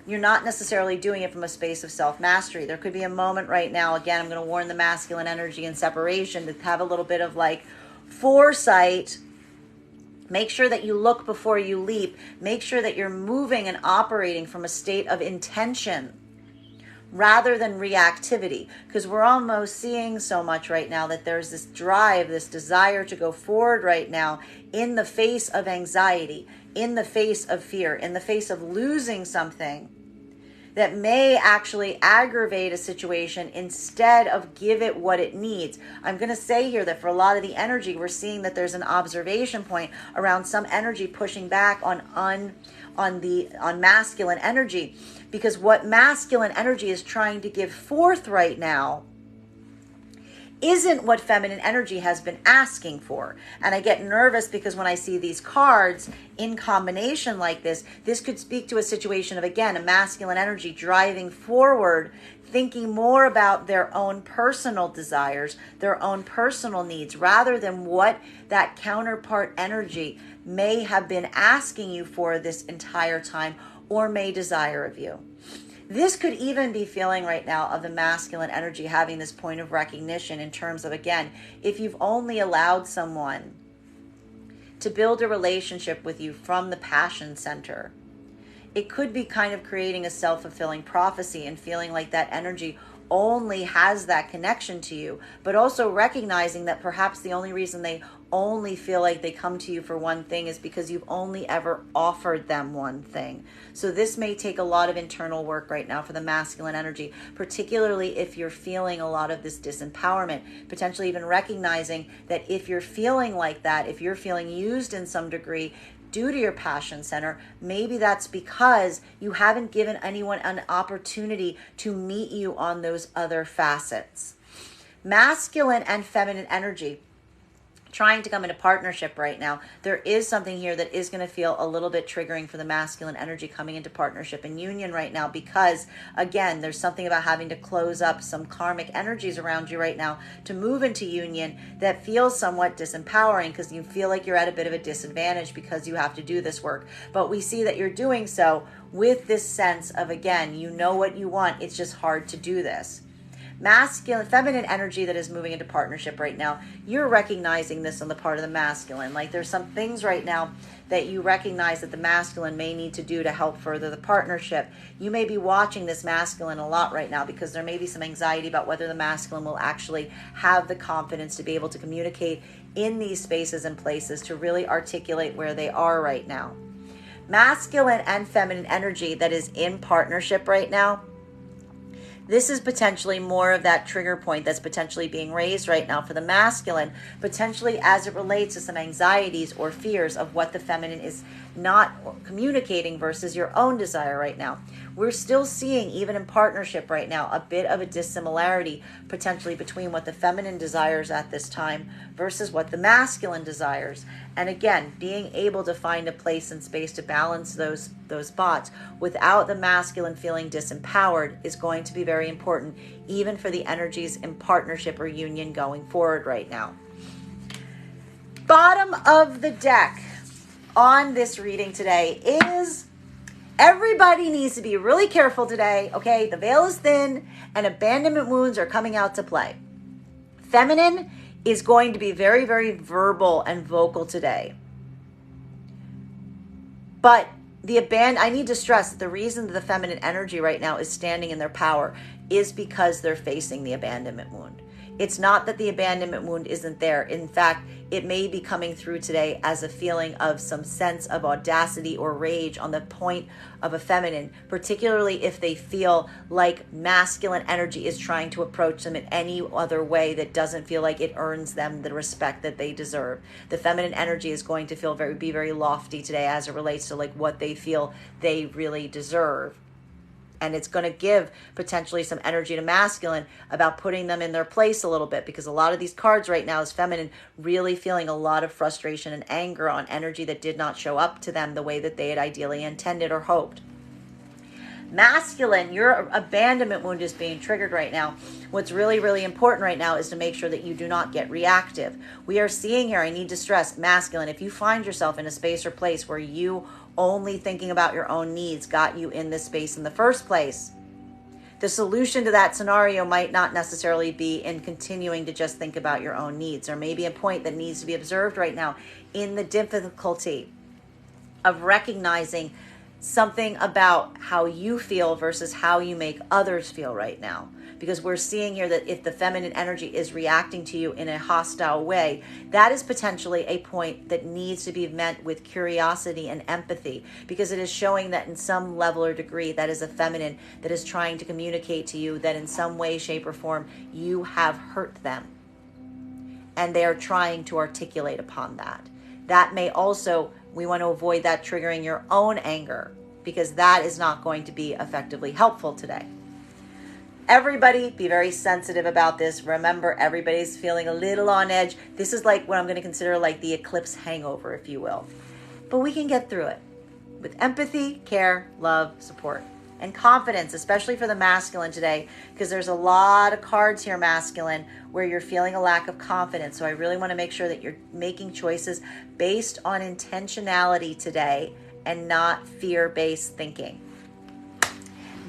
you're not necessarily doing it from a space of self-mastery. There could be a moment right now, again, I'm going to warn the masculine energy in separation to have a little bit of like foresight. Make sure that you look before you leap. Make sure that you're moving and operating from a state of intention rather than reactivity, because we're almost seeing so much right now that there's this drive, this desire to go forward right now in the face of anxiety, in the face of fear, in the face of losing something that may actually aggravate a situation instead of give it what it needs. I'm going to say here that for a lot of the energy, we're seeing that there's an observation point around some energy pushing back on masculine energy, because what masculine energy is trying to give forth right now isn't what feminine energy has been asking for. And I get nervous because when I see these cards in combination like this could speak to a situation of, again, a masculine energy driving forward, thinking more about their own personal desires, their own personal needs, rather than what that counterpart energy may have been asking you for this entire time or may desire of you. This could even be feeling right now of the masculine energy having this point of recognition in terms of, again, if you've only allowed someone to build a relationship with you from the passion center, it could be kind of creating a self-fulfilling prophecy and feeling like that energy only has that connection to you, but also recognizing that perhaps the only reason they only feel like they come to you for one thing is because you've only ever offered them one thing. So this may take a lot of internal work right now for the masculine energy, particularly if you're feeling a lot of this disempowerment, potentially even recognizing that if you're feeling like that, if you're feeling used in some degree due to your passion center, maybe that's because you haven't given anyone an opportunity to meet you on those other facets. Masculine and feminine energy, trying to come into partnership right now, there is something here that is going to feel a little bit triggering for the masculine energy coming into partnership and union right now, because again, there's something about having to close up some karmic energies around you right now to move into union that feels somewhat disempowering, because you feel like you're at a bit of a disadvantage because you have to do this work. But we see that you're doing so with this sense of, again, you know what you want, it's just hard to do this. Masculine, feminine energy that is moving into partnership right now, you're recognizing this on the part of the masculine. Like there's some things right now that you recognize that the masculine may need to do to help further the partnership. You may be watching this masculine a lot right now because there may be some anxiety about whether the masculine will actually have the confidence to be able to communicate in these spaces and places to really articulate where they are right now. Masculine and feminine energy that is in partnership right now, this is potentially more of that trigger point that's potentially being raised right now for the masculine, potentially as it relates to some anxieties or fears of what the feminine is not communicating versus your own desire right now. We're still seeing, even in partnership right now, a bit of a dissimilarity potentially between what the feminine desires at this time versus what the masculine desires. And again, being able to find a place and space to balance those spots without the masculine feeling disempowered is going to be very important, even for the energies in partnership or union going forward right now. Bottom of the deck on this reading today is everybody needs to be really careful today, okay? The veil is thin and abandonment wounds are coming out to play. Feminine is going to be very, very verbal and vocal today. But I need to stress that the reason that the feminine energy right now is standing in their power is because they're facing the abandonment wound. It's not that the abandonment wound isn't there. In fact, it may be coming through today as a feeling of some sense of audacity or rage on the point of a feminine, particularly if they feel like masculine energy is trying to approach them in any other way that doesn't feel like it earns them the respect that they deserve. The feminine energy is going to be very lofty today as it relates to like what they feel they really deserve. And it's going to give potentially some energy to masculine about putting them in their place a little bit, because a lot of these cards right now is feminine really feeling a lot of frustration and anger on energy that did not show up to them the way that they had ideally intended or hoped. Masculine, your abandonment wound is being triggered right now. What's really, really important right now is to make sure that you do not get reactive. We are seeing here, I need to stress, masculine, if you find yourself in a space or place where you only thinking about your own needs got you in this space in the first place, the solution to that scenario might not necessarily be in continuing to just think about your own needs. Or maybe a point that needs to be observed right now in the difficulty of recognizing something about how you feel versus how you make others feel right now. Because we're seeing here that if the feminine energy is reacting to you in a hostile way, that is potentially a point that needs to be met with curiosity and empathy, because it is showing that in some level or degree that is a feminine that is trying to communicate to you that in some way, shape, or form you have hurt them. And they are trying to articulate upon that. That may also, we want to avoid that triggering your own anger, because that is not going to be effectively helpful today. Everybody be very sensitive about this. Remember, everybody's feeling a little on edge. This is like what I'm going to consider like the eclipse hangover, if you will. But we can get through it with empathy, care, love, support, and confidence, especially for the masculine today, because there's a lot of cards here, masculine, where you're feeling a lack of confidence. So I really want to make sure that you're making choices based on intentionality today and not fear-based thinking.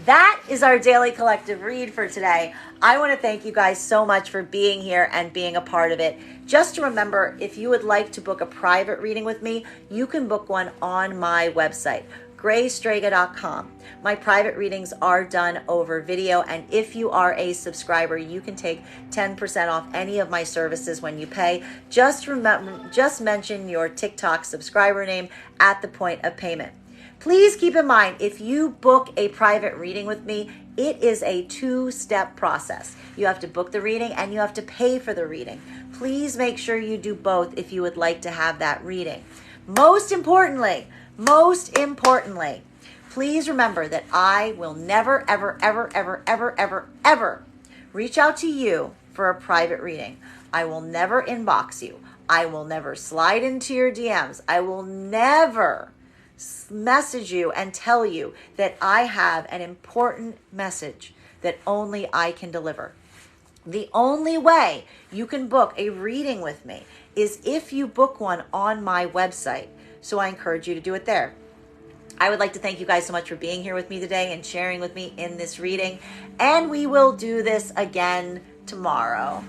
That is our daily collective read for today. I want to thank you guys so much for being here and being a part of it. Just to remember, if you would like to book a private reading with me, you can book one on my website, graystrega.com. My private readings are done over video, and if you are a subscriber, you can take 10% off any of my services when you pay. Just mention your TikTok subscriber name at the point of payment. Please keep in mind, if you book a private reading with me, it is a two-step process. You have to book the reading and you have to pay for the reading. Please make sure you do both if you would like to have that reading. Most importantly, please remember that I will never, ever reach out to you for a private reading. I will never inbox you. I will never slide into your DMs. I will never message you and tell you that I have an important message that only I can deliver. The only way you can book a reading with me is if you book one on my website. So I encourage you to do it there. I would like to thank you guys so much for being here with me today and sharing with me in this reading. And we will do this again tomorrow.